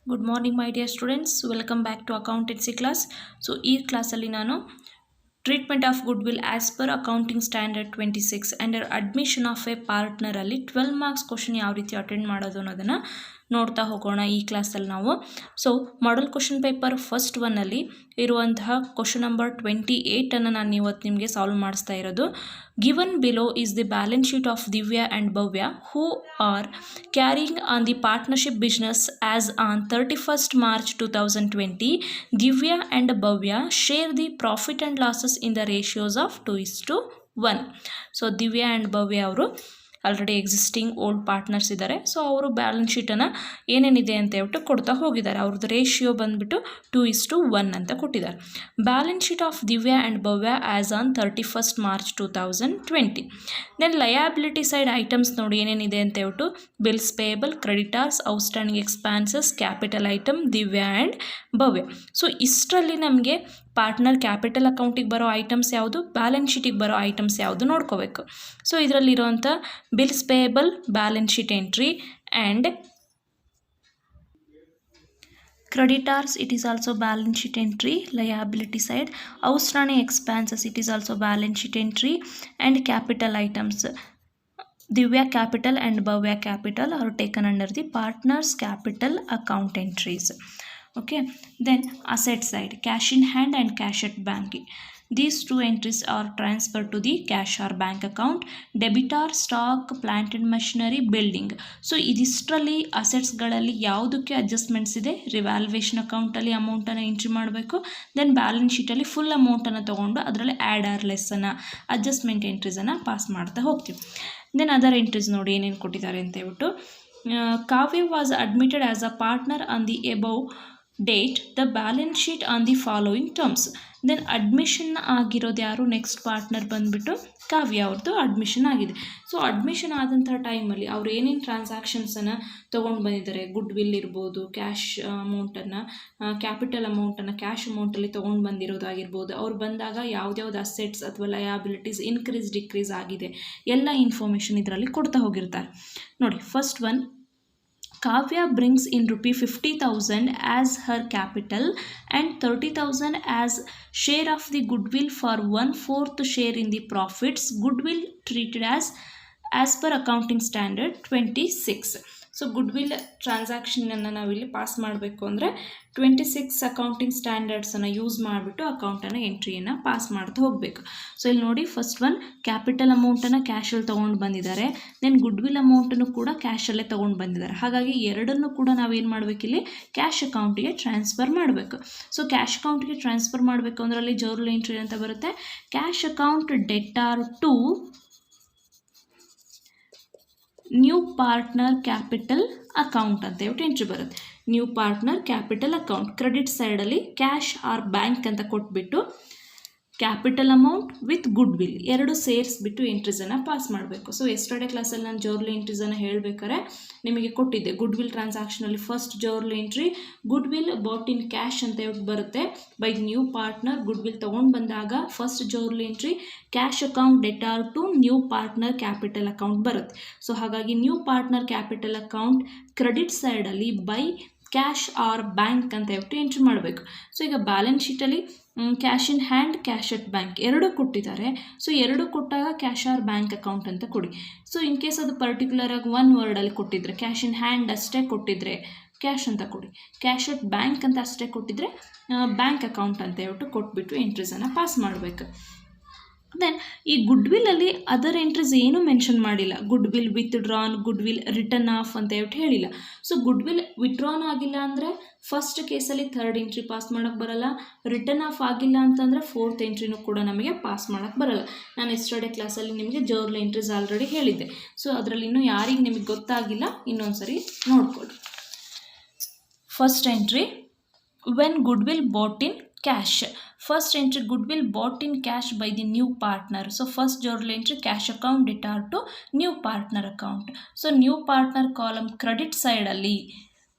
Good morning, my dear students. Welcome back to accountancy class. So, ಈ ಕ್ಲಾಸಲ್ಲಿ ನಾನು treatment of good will ask per accounting standard 26 under admission of A partner ಅಲ್ಲಿ 12 marks question ಯಾವ ರೀತಿ attend ಮಾಡೋದು ಅನ್ನೋದನ್ನು ನೋಡ್ತಾ ಹೋಗೋಣ ಈ ಕ್ಲಾಸಲ್ಲಿ ನಾವು. So model question paper first ಒನ್ನಲ್ಲಿ ಇರುವಂತಹ ಕ್ವಶನ್ ನಂಬರ್ 28 ನಾನು ಇವತ್ತು ನಿಮಗೆ ಸಾಲ್ವ್ ಮಾಡಿಸ್ತಾ ಇರೋದು. Given below is the balance sheet of Divya and Bhavya who are carrying on the partnership business as on 31st March 2020. Divya and Bhavya share the profit and losses in the ratios of 2:1. So Divya and Bhavya ಅವರು already existing old partners ಇದ್ದಾರೆ. So ಅವರು balance ಶೀಟನ್ನು ಏನೇನಿದೆ ಅಂತ ಹೇಳ್ಬಿಟ್ಟು ಕೊಡ್ತಾ ಹೋಗಿದ್ದಾರೆ. ಅವ್ರದ್ದು ರೇಷಿಯೋ ಬಂದುಬಿಟ್ಟು 2:1 ಅಂತ ಕೊಟ್ಟಿದ್ದಾರೆ. Balance sheet of Divya and Bhavya as on 31st March 2020. Then liability side items ನೋಡಿ ಏನೇನಿದೆ ಅಂತ ಹೇಳ್ಬಿಟ್ಟು bills payable, creditors, outstanding expenses, capital item Divya and Bhavya. So ಇಷ್ಟರಲ್ಲಿ ನಮಗೆ ಪಾರ್ಟ್ನರ್ ಕ್ಯಾಪಿಟಲ್ ಅಕೌಂಟಿಗೆ ಬರೋ ಐಟಮ್ಸ್ ಯಾವುದು, ಬ್ಯಾಲೆನ್ಸ್ ಶೀಟಿಗೆ ಬರೋ ಐಟಮ್ಸ್ ಯಾವುದು ನೋಡ್ಕೋಬೇಕು. ಸೊ ಇದರಲ್ಲಿರುವಂಥ bills payable balance sheet entry and creditors it is also balance sheet entry, liability side, outstanding expenses it is also balance sheet entry, and capital items Divya capital and Bhavya capital are taken under the partners capital account entries. Okay, then asset side, cash in hand and cash at bank. These two entries are transferred to the cash or bank account. Debitor stock, plant and machinery, building. So ಇದಿಷ್ಟರಲ್ಲಿ ಅಸೆಟ್ಸ್ಗಳಲ್ಲಿ ಯಾವುದಕ್ಕೆ ಅಡ್ಜಸ್ಟ್ಮೆಂಟ್ಸ್ ಇದೆ, revaluation ಅಕೌಂಟಲ್ಲಿ ಅಮೌಂಟನ್ನು entry ಮಾಡಬೇಕು. Then balance ಶೀಟಲ್ಲಿ full ಅಮೌಂಟನ್ನು ತೊಗೊಂಡು ಅದರಲ್ಲಿ ಆ್ಯಡ್ ಆರ್ ಲೆಸ್ಸನ್ನು ಅಡ್ಜಸ್ಟ್ಮೆಂಟ್ ಎಂಟ್ರೀಸನ್ನು ಪಾಸ್ ಮಾಡ್ತಾ ಹೋಗ್ತೀವಿ. ದೆನ್ ಅದರ್ ಎಂಟ್ರೀಸ್ ನೋಡಿ ಏನೇನು ಕೊಟ್ಟಿದ್ದಾರೆ ಅಂತ ಹೇಳ್ಬಿಟ್ಟು, Kavya was admitted as a partner on the above date, the balance sheet on the following terms. Then admission ಆಗಿರೋದು ಯಾರು, ನೆಕ್ಸ್ಟ್ ಪಾರ್ಟ್ನರ್ ಬಂದುಬಿಟ್ಟು ಕಾವ್ಯ ಅವ್ರದ್ದು ಅಡ್ಮಿಷನ್ ಆಗಿದೆ. ಸೊ ಅಡ್ಮಿಷನ್ ಆದಂಥ ಟೈಮಲ್ಲಿ ಅವ್ರು ಏನೇನು ಟ್ರಾನ್ಸಾಕ್ಷನ್ಸನ್ನು ತೊಗೊಂಡು ಬಂದಿದ್ದಾರೆ, ಗುಡ್ ವಿಲ್ ಇರ್ಬೋದು, ಕ್ಯಾಶ್ ಅಮೌಂಟನ್ನು, ಕ್ಯಾಪಿಟಲ್ ಅಮೌಂಟನ್ನು ಕ್ಯಾಶ್ ಅಮೌಂಟಲ್ಲಿ ತೊಗೊಂಡು ಬಂದಿರೋದಾಗಿರ್ಬೋದು, ಅವ್ರು ಬಂದಾಗ ಯಾವ್ದ್ಯಾವ್ದು ಅಸೆಟ್ಸ್ ಅಥವಾ ಲಯಾಬಿಲಿಟೀಸ್ ಇನ್ಕ್ರೀಸ್ ಡಿಕ್ರೀಸ್ ಆಗಿದೆ ಎಲ್ಲ ಇನ್ಫಾರ್ಮೇಷನ್ ಇದರಲ್ಲಿ ಕೊಡ್ತಾ ಹೋಗಿರ್ತಾರೆ. ನೋಡಿ first one, Kavya brings in ₹50,000 as her capital and 30,000 as share of the goodwill for 1/4 share in the profits. Goodwill treated as per accounting standard 26. So goodwill ಟ್ರಾನ್ಸಾಕ್ಷನನ್ನು ನಾವಿಲ್ಲಿ pass ಮಾಡಬೇಕು ಅಂದರೆ 26 ಅಕೌಂಟಿಂಗ್ ಸ್ಟ್ಯಾಂಡರ್ಡ್ಸನ್ನು ಯೂಸ್ ಮಾಡಿಬಿಟ್ಟು ಅಕೌಂಟನ್ನು ಎಂಟ್ರಿಯನ್ನು ಪಾಸ್ ಮಾಡ್ತಾ ಹೋಗಬೇಕು. So ಇಲ್ಲಿ ನೋಡಿ ಫಸ್ಟ್ ಒನ್, ಕ್ಯಾಪಿಟಲ್ ಅಮೌಂಟನ್ನು ಕ್ಯಾಶಲ್ಲಿ ತೊಗೊಂಡು ಬಂದಿದ್ದಾರೆ. ದೆನ್ ಗುಡ್ವಿಲ್ ಅಮೌಂಟನ್ನು ಕೂಡ ಕ್ಯಾಶಲ್ಲೇ ತೊಗೊಂಡು ಬಂದಿದ್ದಾರೆ. ಹಾಗಾಗಿ ಎರಡನ್ನೂ ಕೂಡ ನಾವೇನು ಮಾಡಬೇಕಿಲ್ಲಿ, ಕ್ಯಾಶ್ ಅಕೌಂಟಿಗೆ ಟ್ರಾನ್ಸ್ಫರ್ ಮಾಡಬೇಕು. ಸೊ ಕ್ಯಾಶ್ ಅಕೌಂಟಿಗೆ ಟ್ರಾನ್ಸ್ಫರ್ ಮಾಡಬೇಕು ಅಂದರೆ ಅಲ್ಲಿ ಜರ್ನಲ್ ಎಂಟ್ರಿ ಅಂತ ಬರುತ್ತೆ. Cash account debtor to new partner capital account ಅಂತ ಹೇಳ್ಬಿಟ್ಟು ಎಂಟ್ರಿ ಬರುತ್ತೆ. New partner capital account credit ಸೈಡಲ್ಲಿ ಕ್ಯಾಶ್ ಆರ್ ಬ್ಯಾಂಕ್ ಅಂತ ಕೊಟ್ಬಿಟ್ಟು capital amount with goodwill ಎರಡು ಸೇರಿಸ್ಬಿಟ್ಟು ಎಂಟ್ರೀಸನ್ನು ಪಾಸ್ ಮಾಡಬೇಕು. ಸೊ ಎಸ್ಟರ್ಡೇ ಕ್ಲಾಸಲ್ಲಿ ನಾನು ಜರ್ನಲ್ ಎಂಟ್ರೀಸನ್ನು ಹೇಳಬೇಕಾದ್ರೆ ನಿಮಗೆ ಕೊಟ್ಟಿದ್ದೆ. ಗುಡ್ ವಿಲ್ ಟ್ರಾನ್ಸಾಕ್ಷನಲ್ಲಿ first journal entry goodwill brought in cash ಅಂತ ಹೇಳ್ಬಿಟ್ಟು ಬರುತ್ತೆ. By new partner goodwill ತೊಗೊಂಡು ಬಂದಾಗ first journal entry cash account debtor to new partner capital account ಬರುತ್ತೆ. ಸೊ ಹಾಗಾಗಿ new partner capital account credit ಸೈಡಲ್ಲಿ by cash or bank ಅಂತ ಹೇಳ್ಬಿಟ್ಟು ಎಂಟ್ರಿ ಮಾಡಬೇಕು. ಸೊ ಈಗ ಬ್ಯಾಲೆನ್ಸ್ ಶೀಟಲ್ಲಿ cash in hand, cash at bank ಎರಡು ಕೊಟ್ಟಿದ್ದಾರೆ. ಸೊ ಎರಡು ಕೊಟ್ಟಾಗ ಕ್ಯಾಶ್ ಆರ್ ಬ್ಯಾಂಕ್ ಅಕೌಂಟ್ ಅಂತ ಕೊಡಿ. ಸೊ ಇನ್ ಕೇಸ್ ಅದು ಪರ್ಟಿಕ್ಯುಲರಾಗಿ ಒನ್ ವರ್ಡಲ್ಲಿ ಕೊಟ್ಟಿದ್ರೆ, ಕ್ಯಾಶ್ ಇನ್ ಹ್ಯಾಂಡ್ ಅಷ್ಟೇ ಕೊಟ್ಟಿದ್ರೆ ಕ್ಯಾಶ್ ಅಂತ ಕೊಡಿ, ಕ್ಯಾಶ್ ಅಟ್ ಬ್ಯಾಂಕ್ ಅಂತ ಅಷ್ಟೇ ಕೊಟ್ಟಿದ್ರೆ ಬ್ಯಾಂಕ್ ಅಕೌಂಟ್ ಅಂತ ಹೇಳ್ಬಿಟ್ಟು ಕೊಟ್ಬಿಟ್ಟು ಎಂಟ್ರೀಸನ್ನು ಪಾಸ್ ಮಾಡಬೇಕು. ದೆನ್ ಈ ಗುಡ್ ವಿಲ್ಲಲ್ಲಿ ಅದರ್ ಎಂಟ್ರೀಸ್ ಏನೂ ಮೆನ್ಷನ್ ಮಾಡಿಲ್ಲ. Good will withdrawn, good will return of ಅಂತ ಹೇಳ್ಬಿಟ್ಟು ಹೇಳಿಲ್ಲ. ಸೊ ಗುಡ್ ವಿಲ್ ವಿತ್ಡ್ರಾನ್ ಆಗಿಲ್ಲ ಅಂದರೆ ಫಸ್ಟ್ ಕೇಸಲ್ಲಿ ಥರ್ಡ್ ಎಂಟ್ರಿ ಪಾಸ್ ಮಾಡೋಕ್ಕೆ ಬರಲ್ಲ. ರಿಟರ್ನ್ ಆಫ್ ಆಗಿಲ್ಲ ಅಂತಂದರೆ ಫೋರ್ತ್ ಎಂಟ್ರಿನೂ ಕೂಡ ನಮಗೆ ಪಾಸ್ ಮಾಡೋಕ್ಕೆ ಬರಲ್ಲ. ನಾನು ಎಸ್ಟರ್ಡೇ ಕ್ಲಾಸಲ್ಲಿ ನಿಮಗೆ ಜರ್ನಲ್ ಎಂಟ್ರೀಸ್ ಆಲ್ರೆಡಿ ಹೇಳಿದ್ದೆ. ಸೊ ಅದರಲ್ಲಿ ಇನ್ನೂ ಯಾರಿಗೆ ನಿಮಗೆ ಗೊತ್ತಾಗಿಲ್ಲ ಇನ್ನೊಂದು ಸರಿ ನೋಡ್ಕೊಳ್ಳಿ. First entry, when goodwill brought in cash. First entry, goodwill bought in cash by the new partner. So first journal entry, cash account debtor to new partner account. So new partner column credit side ಅಲ್ಲಿ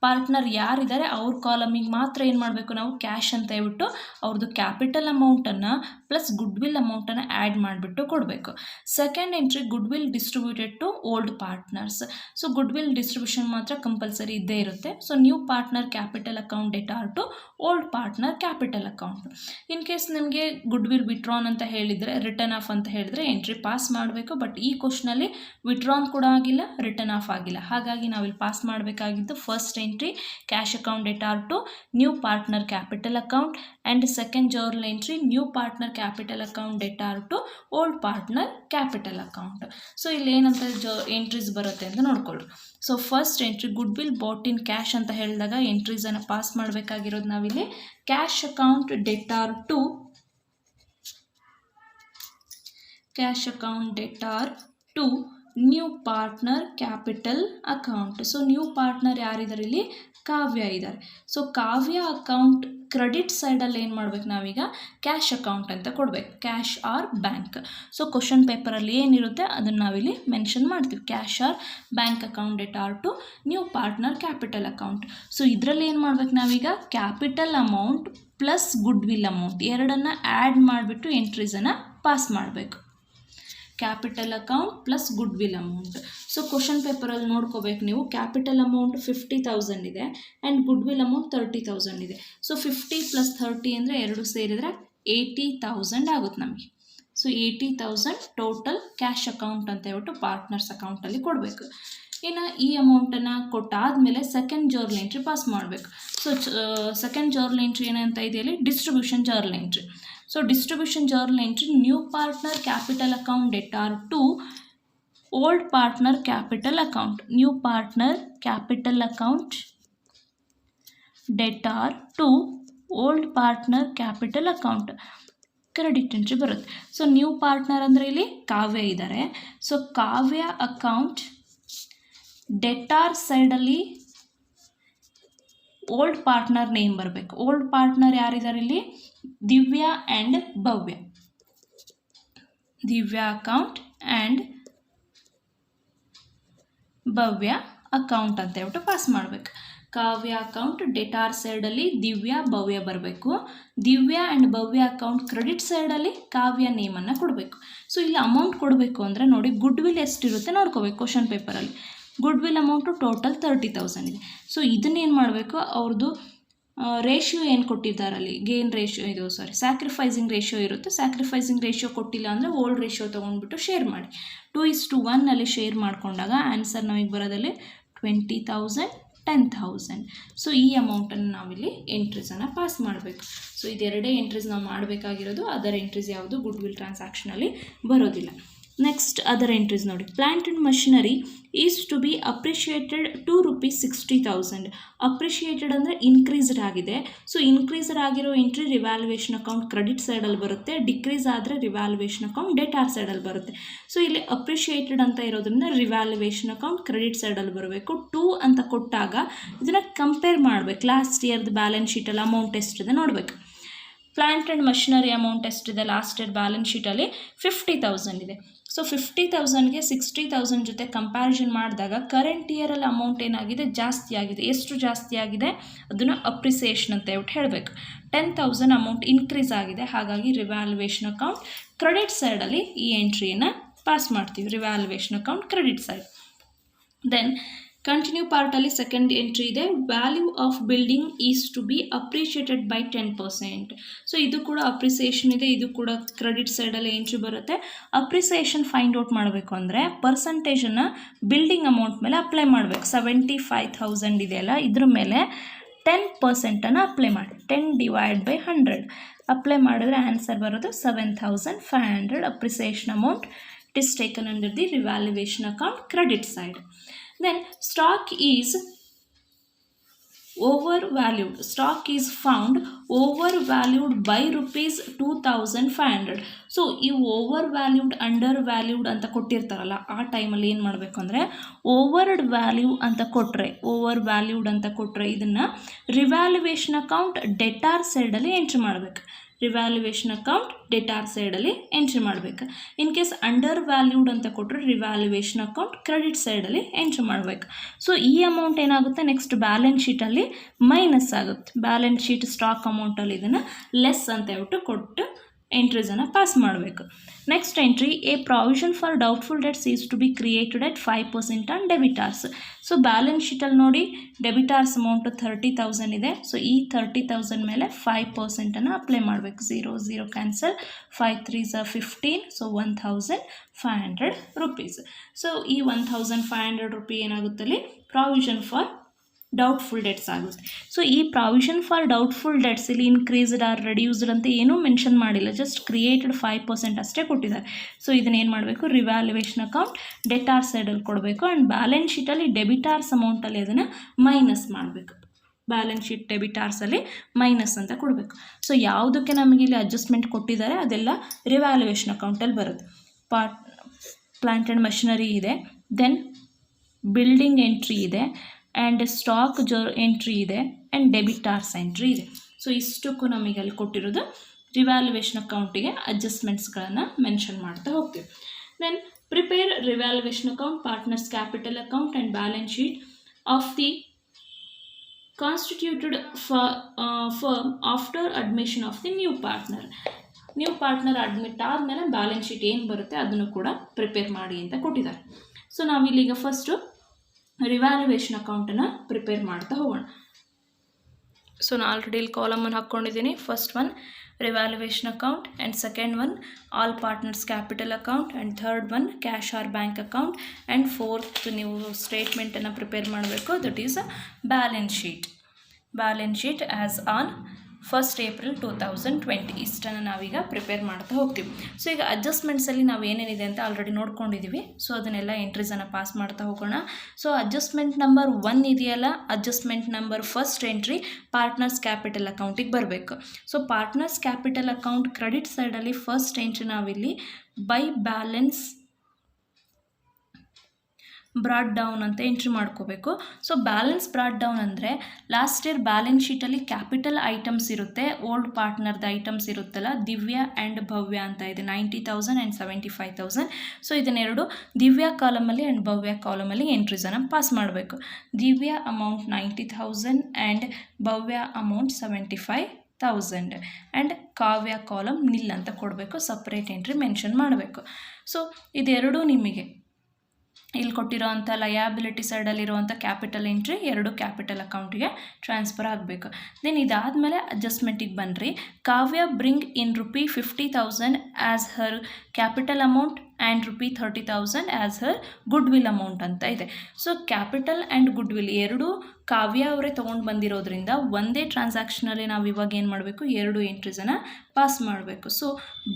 partner ಯಾರಿದ್ದಾರೆ ಅವ್ರ ಕಾಲಮಿಗೆ ಮಾತ್ರ ಏನು ಮಾಡಬೇಕು ನಾವು, cash ಅಂತ ಹೇಳ್ಬಿಟ್ಟು ಅವ್ರದ್ದು ಕ್ಯಾಪಿಟಲ್ ಅಮೌಂಟನ್ನು ಪ್ಲಸ್ ಗುಡ್ ವಿಲ್ ಅಮೌಂಟನ್ನು ಆ್ಯಡ್ ಮಾಡಿಬಿಟ್ಟು ಕೊಡಬೇಕು. Second entry goodwill distributed to old partners. So goodwill distribution ಮಾತ್ರ ಕಂಪಲ್ಸರಿ ಇದ್ದೇ ಇರುತ್ತೆ. So new partner capital account debtor to old partner capital account. In case ನಿಮಗೆ goodwill withdrawn ಅಂತ ಹೇಳಿದರೆ, return of ಅಂತ ಹೇಳಿದ್ರೆ entry pass ಮಾಡಬೇಕು. But ಈ ಕ್ವಶನಲ್ಲಿ ವಿಡ್ರಾನ್ ಕೂಡ ಆಗಿಲ್ಲ, ರಿಟರ್ನ್ ಆಫ್ ಆಗಿಲ್ಲ. ಹಾಗಾಗಿ ನಾವಿಲ್ಲಿ ಪಾಸ್ ಮಾಡಬೇಕಾಗಿದ್ದು first entry cash account debtor to new partner capital account and second journal entry new partner capital account debtor to old partner capital account. So ಇಲ್ಲಿ ಏನಂತ ಎಂಟ್ರೀಸ್ ಬರುತ್ತೆ ಅಂತ ನೋಡ್ಕೊಳ್ಳಿ. So first entry goodwill brought in cash ಅಂತ ಹೇಳಿದಾಗ ಎಂಟ್ರೀಸನ್ನು pass ಮಾಡಬೇಕಾಗಿರೋದು ನಾವಿಲ್ಲಿ cash account debtor to new partner capital account. So new partner ಯಾರಿದ್ದಾರೆ ಇಲ್ಲಿ? ಕಾವ್ಯ ಇದ್ದಾರೆ. ಸೊ ಕಾವ್ಯ ಅಕೌಂಟ್ ಕ್ರೆಡಿಟ್ ಸೈಡಲ್ಲಿ ಏನು ಮಾಡ್ಬೇಕು ನಾವೀಗ? ಕ್ಯಾಶ್ ಅಕೌಂಟ್ ಅಂತ ಕೊಡಬೇಕು, cash or bank. So question ಪೇಪರಲ್ಲಿ ಏನಿರುತ್ತೆ ಅದನ್ನು ನಾವಿಲ್ಲಿ ಮೆನ್ಷನ್ ಮಾಡ್ತೀವಿ, cash or bank account debtor to new partner capital account. So ಇದರಲ್ಲಿ ಏನು ಮಾಡ್ಬೇಕು ನಾವೀಗ? Capital amount plus goodwill amount ಎರಡನ್ನು ಆ್ಯಡ್ ಮಾಡಿಬಿಟ್ಟು ಎಂಟ್ರೀಸನ್ನು ಪಾಸ್ ಮಾಡಬೇಕು. Capital account plus goodwill amount. So question ಪೇಪರಲ್ಲಿ ನೋಡ್ಕೋಬೇಕು ನೀವು, ಕ್ಯಾಪಿಟಲ್ ಅಮೌಂಟ್ 50,000 ಇದೆ ಆ್ಯಂಡ್ ಗುಡ್ ವಿಲ್ ಅಮೌಂಟ್ 30,000 ಇದೆ. ಸೊ 50 + 30 ಅಂದರೆ ಎರಡು ಸೇರಿದರೆ 80,000 ಆಗುತ್ತೆ ನಮಗೆ. ಸೊ 80,000 ಟೋಟಲ್ ಕ್ಯಾಶ್ ಅಕೌಂಟ್ ಅಂತ ಹೇಳ್ಬಿಟ್ಟು ಪಾರ್ಟ್ನರ್ಸ್ ಅಕೌಂಟಲ್ಲಿ ಕೊಡಬೇಕು. ಇನ್ನು ಈ ಅಮೌಂಟನ್ನು ಕೊಟ್ಟಾದಮೇಲೆ ಸೆಕೆಂಡ್ ಜರ್ನಲ್ ಎಂಟ್ರಿ ಪಾಸ್ ಮಾಡಬೇಕು. ಸೊ ಸೆಕೆಂಡ್ ಜರ್ನಲ್ ಎಂಟ್ರಿ ಏನಂತ ಇದೆಯಲ್ಲಿ? Distribution journal entry. So distribution journal entry new partner capital account debtor to old partner capital account. New partner capital account debtor to old partner capital account credit entry ಬರುತ್ತೆ. So new partner ಅಂದರೆ ಇಲ್ಲಿ ಕಾವ್ಯ ಇದ್ದಾರೆ. So Kavya account debtor ಸೈಡಲ್ಲಿ old partner name ಬರಬೇಕು. Old partner ಯಾರಿದ್ದಾರೆ ಇಲ್ಲಿ? Divya and Bhavya. Divya account and Bhavya account ಅಂತ ಹೇಳ್ಬಿಟ್ಟು ಪಾಸ್ ಮಾಡಬೇಕು. ಕಾವ್ಯ ಅಕೌಂಟ್ ಡೆಟಾರ್ ಸೈಡಲ್ಲಿ ದಿವ್ಯಾ ಭವ್ಯ ಬರಬೇಕು. Divya and Bhavya account credit ಸೈಡಲ್ಲಿ ಕಾವ್ಯ ನೇಮನ್ನು ಕೊಡಬೇಕು. ಸೊ ಇಲ್ಲಿ ಅಮೌಂಟ್ ಕೊಡಬೇಕು ಅಂದರೆ ನೋಡಿ, ಗುಡ್ ವಿಲ್ ಎಷ್ಟಿರುತ್ತೆ ನೋಡ್ಕೋಬೇಕು. ಕ್ವಶನ್ ಪೇಪರಲ್ಲಿ ಗುಡ್ ವಿಲ್ ಅಮೌಂಟು ಟೋಟಲ್ 30,000 ಇದೆ. ಸೊ ಇದನ್ನೇನು ಮಾಡಬೇಕು? ಅವ್ರದ್ದು ರೇಷಿಯೋ ಏನು ಕೊಟ್ಟಿದ್ದಾರಲ್ಲಿ, ಗೇನ್ ರೇಷಿಯೋ ಸ್ಯಾಕ್ರಿಫೈಸಿಂಗ್ ರೇಷಿಯೋ ಇರುತ್ತೆ. ಸ್ಯಾಕ್ರಿಫೈಸಿಂಗ್ ರೇಷಿಯೋ ಕೊಟ್ಟಿಲ್ಲ ಅಂದರೆ ಓಲ್ಡ್ ರೇಷಿಯೋ ತೊಗೊಂಡ್ಬಿಟ್ಟು ಶೇರ್ ಮಾಡಿ. 2:1 ಶೇರ್ ಮಾಡಿಕೊಂಡಾಗ ಆನ್ಸರ್ ನಮಗೆ ಬರೋದಲ್ಲಿ 20,000, 10,000. ಸೊ ಈ ಅಮೌಂಟನ್ನು ನಾವಿಲ್ಲಿ ಎಂಟ್ರೀಸನ್ನು ಪಾಸ್ ಮಾಡಬೇಕು. ಸೊ ಇದೆರಡೇ ಎಂಟ್ರೀಸ್ ನಾವು ಮಾಡಬೇಕಾಗಿರೋದು. ಅದರ್ ಎಂಟ್ರೀಸ್ ಯಾವುದು ಗುಡ್ ವಿಲ್ ಟ್ರಾನ್ಸಾಕ್ಷನಲ್ಲಿ ಬರೋದಿಲ್ಲ. ನೆಕ್ಸ್ಟ್ ಅದರ್ ಎಂಟ್ರೀಸ್ ನೋಡಿ, plant and machinery is to be appreciated ₹60,000. Appreciated ಅಂದರೆ ಇನ್ಕ್ರೀಸ್ಡ್ ಆಗಿದೆ. ಸೊ ಇನ್ಕ್ರೀಸ್ಡ್ ಆಗಿರೋ ಎಂಟ್ರಿ ರಿವ್ಯಾಲ್ಯೂಯೇಷನ್ ಅಕೌಂಟ್ ಕ್ರೆಡಿಟ್ ಸೈಡಲ್ಲಿ ಬರುತ್ತೆ. ಡಿಕ್ರೀಸ್ ಆದರೆ ರಿವ್ಯಾಲ್ಯೂಯೇಷನ್ ಅಕೌಂಟ್ ಡೆಟಾರ್ ಸೈಡಲ್ಲಿ ಬರುತ್ತೆ. ಸೊ ಇಲ್ಲಿ ಅಪ್ರಿಷಿಯೇಟೆಡ್ ಅಂತ ಇರೋದ್ರಿಂದ ರಿವ್ಯಾಲ್ಯೂಯೇಷನ್ ಅಕೌಂಟ್ ಕ್ರೆಡಿಟ್ ಸೈಡಲ್ಲಿ ಬರಬೇಕು. 2 ಅಂತ ಕೊಟ್ಟಾಗ ಇದನ್ನು ಕಂಪೇರ್ ಮಾಡಬೇಕು. ಲಾಸ್ಟ್ ಇಯರ್ದು ಬ್ಯಾಲೆನ್ಸ್ ಶೀಟಲ್ಲಿ ಅಮೌಂಟ್ ಎಷ್ಟಿದೆ ನೋಡಬೇಕು. ಪ್ಲಾಂಟ್ ಆ್ಯಂಡ್ ಮಷಿನರಿ ಅಮೌಂಟ್ ಎಷ್ಟಿದೆ? ಲಾಸ್ಟ್ ಇಯರ್ ಬ್ಯಾಲೆನ್ಸ್ ಶೀಟಲ್ಲಿ 50,000 ಇದೆ. ಸೊ 50,000ಗೆ 60,000 ಜೊತೆ ಕಂಪ್ಯಾರಿಸನ್ ಮಾಡಿದಾಗ ಕರೆಂಟ್ ಇಯರಲ್ಲಿ ಅಮೌಂಟ್ ಏನಾಗಿದೆ? ಜಾಸ್ತಿ ಆಗಿದೆ. ಎಷ್ಟು ಜಾಸ್ತಿ ಆಗಿದೆ? ಅದನ್ನು ಅಪ್ರಿಸಿಯೇಷನ್ ಅಂತ ಹೇಳ್ಬಿಟ್ಟು ಹೇಳಬೇಕು. 10,000 ಅಮೌಂಟ್ ಇನ್ಕ್ರೀಸ್ ಆಗಿದೆ. ಹಾಗಾಗಿ ರಿವ್ಯಾಲ್ಯೂಯೇಷನ್ ಅಕೌಂಟ್ ಕ್ರೆಡಿಟ್ ಸೈಡಲ್ಲಿ ಈ ಎಂಟ್ರಿಯನ್ನು ಪಾಸ್ ಮಾಡ್ತೀವಿ. Revaluation account credit side. Then continue ಪಾರ್ಟಲ್ಲಿ ಸೆಕೆಂಡ್ ಎಂಟ್ರಿ ಇದೆ, value of building is to be appreciated by 10%. So ಇದು ಕೂಡ ಅಪ್ರಿಸಿಯೇಷನ್ ಇದೆ. ಇದು ಕೂಡ ಕ್ರೆಡಿಟ್ ಸೈಡಲ್ಲಿ ಎಂಟ್ರಿ ಬರುತ್ತೆ. ಅಪ್ರಿಸಿಯೇಷನ್ ಫೈಂಡ್ ಔಟ್ ಮಾಡಬೇಕು ಅಂದರೆ ಪರ್ಸಂಟೇಜನ್ನು ಬಿಲ್ಡಿಂಗ್ ಅಮೌಂಟ್ ಮೇಲೆ ಅಪ್ಲೈ ಮಾಡಬೇಕು. 75,000 ಇದೆಯಲ್ಲ, ಇದ್ರ ಮೇಲೆ 10% ಅಪ್ಲೈ ಮಾಡಿ. 10/100 ಅಪ್ಲೈ ಮಾಡಿದ್ರೆ ಆನ್ಸರ್ ಬರೋದು 7,500. Appreciation amount it is taken under the revaluation account credit side. Then stock is overvalued. Stock is found overvalued by ₹2,500. So ಈ ಓವರ್ವ್ಯಾಲ್ಯೂಡ್ ಅಂಡರ್ವ್ಯಾಲ್ಯೂಡ್ ಅಂತ ಕೊಟ್ಟಿರ್ತಾರಲ್ಲ, ಆ ಟೈಮಲ್ಲಿ ಏನು ಮಾಡಬೇಕು ಅಂದರೆ ಓವರ್ಡ್ ವ್ಯಾಲ್ಯೂ ಅಂತ ಕೊಟ್ಟರೆ ಇದನ್ನು ರಿವ್ಯಾಲ್ಯೂಯೇಷನ್ ಅಕೌಂಟ್ ಡೆಟಾರ್ ಸೈಡಲ್ಲಿ ಎಂಟ್ರಿ ಮಾಡಬೇಕು. ರಿವ್ಯಾಲ್ಯೂಯೇಷನ್ ಅಕೌಂಟ್ ಡೆಟಾರ್ ಸೈಡಲ್ಲಿ ಎಂಟ್ರಿ ಮಾಡಬೇಕು. ಇನ್ ಕೇಸ್ ಅಂಡರ್ ವ್ಯಾಲ್ಯೂಡ್ ಅಂತ ಕೊಟ್ಟರೆ ರಿವ್ಯಾಲ್ಯೂಯೇಷನ್ ಅಕೌಂಟ್ ಕ್ರೆಡಿಟ್ ಸೈಡಲ್ಲಿ ಎಂಟ್ರಿ ಮಾಡಬೇಕು. ಸೊ ಈ ಅಮೌಂಟ್ ಏನಾಗುತ್ತೆ? ನೆಕ್ಸ್ಟ್ ಬ್ಯಾಲೆನ್ಸ್ ಶೀಟಲ್ಲಿ ಮೈನಸ್ ಆಗುತ್ತೆ. ಬ್ಯಾಲೆನ್ಸ್ ಶೀಟ್ ಸ್ಟಾಕ್ ಅಮೌಂಟಲ್ಲಿ ಇದನ್ನು ಲೆಸ್ ಅಂತ ಹೇಳ್ಬಿಟ್ಟು ಕೊಟ್ಟು ಎಂಟ್ರೀಸನ್ನು ಪಾಸ್ ಮಾಡಬೇಕು. Next entry, a provision for doubtful debts is to be created at 5% on debtors. So balance ಶೀಟಲ್ಲಿ ನೋಡಿ ಡೆಬಿಟಾರ್ಸ್ ಅಮೌಂಟು 30,000 ಇದೆ. ಸೊ ಈ 30,000 ಮೇಲೆ 5%ಅನ್ನು ಅಪ್ಲೈ ಮಾಡಬೇಕು. 0 0 cancel, 5 3s are 15, so 1,500 rupees. So ಈ 1,500 ರೂಪಿ ಏನಾಗುತ್ತಲ್ಲಿ ಪ್ರಾವಿಷನ್ ಫಾರ್ ಡೌಟ್ಫುಲ್ ಡೆಟ್ಸ್ ಆಗುತ್ತೆ. So ಈ ಪ್ರಾವಿಷನ್ ಫಾರ್ ಡೌಟ್ಫುಲ್ ಡೆಟ್ಸ್ ಇಲ್ಲಿ ಇನ್ಕ್ರೀಸ್ಡ್ ಆರ್ ರೆಡ್ಯೂಸ್ಡ್ ಅಂತ ಏನೂ ಮೆನ್ಷನ್ ಮಾಡಿಲ್ಲ, ಜಸ್ಟ್ ಕ್ರಿಯೇಟೆಡ್ 5% ಅಷ್ಟೇ ಕೊಟ್ಟಿದ್ದಾರೆ. ಸೊ ಇದನ್ನೇನು ಮಾಡಬೇಕು, ರಿವ್ಯಾಲ್ಯೂಯೇಷನ್ ಅಕೌಂಟ್ ಡೆಟಾರ್ ಸೈಡಲ್ಲಿ ಕೊಡಬೇಕು ಆ್ಯಂಡ್ ಬ್ಯಾಲೆನ್ಸ್ ಶೀಟಲ್ಲಿ ಡೆಬಿಟಾರ್ಸ್ ಅಮೌಂಟಲ್ಲಿ ಅದನ್ನು ಮೈನಸ್ ಮಾಡಬೇಕು. ಬ್ಯಾಲೆನ್ಸ್ ಶೀಟ್ ಡೆಬಿಟಾರ್ಸಲ್ಲಿ ಮೈನಸ್ ಅಂತ ಕೊಡಬೇಕು. ಸೊ ಯಾವುದಕ್ಕೆ ನಮಗೆ ಇಲ್ಲಿ ಅಡ್ಜಸ್ಟ್ಮೆಂಟ್ ಕೊಟ್ಟಿದ್ದಾರೆ ಅದೆಲ್ಲ ರಿವ್ಯಾಲ್ಯೂಯೇಷನ್ ಅಕೌಂಟಲ್ಲಿ ಬರುತ್ತೆ. ಪ್ಲಾಂಟ್ ಆ್ಯಂಡ್ ಮಷಿನರಿ ಇದೆ, ದೆನ್ ಬಿಲ್ಡಿಂಗ್ ಎಂಟ್ರಿ ಇದೆ, ಆ್ಯಂಡ್ ಸ್ಟಾಕ್ ಎಂಟ್ರಿ ಇದೆ, ಆ್ಯಂಡ್ ಡೆಬಿಟಾರ್ಸ್ ಎಂಟ್ರಿ ಇದೆ. ಸೊ ಇಷ್ಟಕ್ಕೂ ನಮಗೆ ಅಲ್ಲಿ ಕೊಟ್ಟಿರೋದು ರಿವ್ಯಾಲ್ಯೂಯೇಷನ್ ಅಕೌಂಟಿಗೆ ಅಡ್ಜಸ್ಟ್ಮೆಂಟ್ಸ್ಗಳನ್ನು ಮೆನ್ಷನ್ ಮಾಡ್ತಾ ಹೋಗ್ತೀವಿ. Then prepare revaluation account, partners capital account and balance sheet of the constituted firm after admission of the new partner. New partner admit ಆದಮೇಲೆ ಬ್ಯಾಲೆನ್ಸ್ ಶೀಟ್ ಏನು ಬರುತ್ತೆ ಅದನ್ನು ಕೂಡ ಪ್ರಿಪೇರ್ ಮಾಡಿ ಅಂತ ಕೊಟ್ಟಿದ್ದಾರೆ. ಸೊ ನಾವಿಲ್ಲೀಗ ಫಸ್ಟು ರಿವ್ಯಾಲ್ಯೂಯೇಷನ್ ಅಕೌಂಟನ್ನು ಪ್ರಿಪೇರ್ ಮಾಡ್ತಾ ಹೋಗೋಣ. ಸೊ ನಾನು ಆಲ್ರೆಡಿ ಇಲ್ಲಿ ಕಾಲಮನ್ನು ಹಾಕ್ಕೊಂಡಿದ್ದೀನಿ. First one revaluation account, and second one all partners capital account, and third one cash or bank account, and fourth ನೀವು ಸ್ಟೇಟ್ಮೆಂಟನ್ನು ಪ್ರಿಪೇರ್ ಮಾಡಬೇಕು, that is balance sheet. Balance sheet as on 1st April 2020 ಇಷ್ಟನ್ನು ನಾವೀಗ prepare ಮಾಡ್ತಾ ಹೋಗ್ತೀವಿ. So ಈಗ ಅಡ್ಜಸ್ಟ್ಮೆಂಟ್ಸಲ್ಲಿ ನಾವು ಏನೇನಿದೆ ಅಂತ ಆಲ್ರೆಡಿ ನೋಡ್ಕೊಂಡಿದ್ದೀವಿ. ಸೊ ಅದನ್ನೆಲ್ಲ ಎಂಟ್ರೀಸನ್ನು ಪಾಸ್ ಮಾಡ್ತಾ ಹೋಗೋಣ. ಸೊ ಅಡ್ಜಸ್ಟ್ಮೆಂಟ್ ನಂಬರ್ 1 ಇದೆಯಲ್ಲ, adjustment number first entry partners capital ಅಕೌಂಟಿಗೆ ಬರಬೇಕು. So partners capital account credit ಸೈಡಲ್ಲಿ ಫಸ್ಟ್ ಎಂಟ್ರಿ ನಾವಿಲ್ಲಿ ಬೈ ಬ್ಯಾಲೆನ್ಸ್ ಬ್ರಾಡ್ ಡೌನ್ ಅಂತ ಎಂಟ್ರಿ ಮಾಡ್ಕೋಬೇಕು. ಸೊ ಬ್ಯಾಲೆನ್ಸ್ ಬ್ರಾಡ್ ಡೌನ್ ಅಂದರೆ ಲಾಸ್ಟ್ ಇಯರ್ ಬ್ಯಾಲೆನ್ಸ್ ಶೀಟಲ್ಲಿ ಕ್ಯಾಪಿಟಲ್ ಐಟಮ್ಸ್ ಇರುತ್ತೆ, ಓಲ್ಡ್ ಪಾರ್ಟ್ನರ್ದು ಐಟಮ್ಸ್ ಇರುತ್ತಲ್ಲ, ದಿವ್ಯಾ ಆ್ಯಂಡ್ ಭವ್ಯ ಅಂತ ಇದೆ, 90,000 ಆ್ಯಂಡ್ 75,000. ಸೊ ಇದನ್ನೆರಡು ದಿವ್ಯಾ ಕಾಲಮಲ್ಲಿ ಆ್ಯಂಡ್ ಭವ್ಯ ಕಾಲಮಲ್ಲಿ ಎಂಟ್ರೀಸನ್ನು ಪಾಸ್ ಮಾಡಬೇಕು. Divya amount 90,000 and Bhavya amount 75,000 and Kavya column nil ಅಂತ ಕೊಡಬೇಕು, ಸಪ್ರೇಟ್ ಎಂಟ್ರಿ ಮೆನ್ಷನ್ ಮಾಡಬೇಕು. ಸೊ ಇದೆರಡೂ ನಿಮಗೆ ಇಲ್ಲಿ ಕೊಟ್ಟಿರೋ ಅಂಥ ಲಯಾಬಿಲಿಟಿ ಸೈಡಲ್ಲಿರುವಂಥ ಕ್ಯಾಪಿಟಲ್ ಎಂಟ್ರಿ ಎರಡು ಕ್ಯಾಪಿಟಲ್ ಅಕೌಂಟಿಗೆ ಟ್ರಾನ್ಸ್ಫರ್ ಆಗಬೇಕು. ದೆನ್ ಇದಾದಮೇಲೆ ಅಡ್ಜಸ್ಟ್ಮೆಂಟಿಗೆ ಬನ್ನಿರಿ. Kavya bring in ₹50,000 as her capital amount and ₹30,000 as her goodwill amount ಅಂತ ಇದೆ. So capital and goodwill ಎರಡೂ ಕಾವ್ಯ ಅವರೇ ತೊಗೊಂಡು ಬಂದಿರೋದ್ರಿಂದ ಒಂದೇ ಟ್ರಾನ್ಸಾಕ್ಷನಲ್ಲಿ ನಾವು ಇವಾಗ ಏನು ಮಾಡಬೇಕು, ಎರಡು ಎಂಟ್ರೀಸನ್ನು ಪಾಸ್ ಮಾಡಬೇಕು. So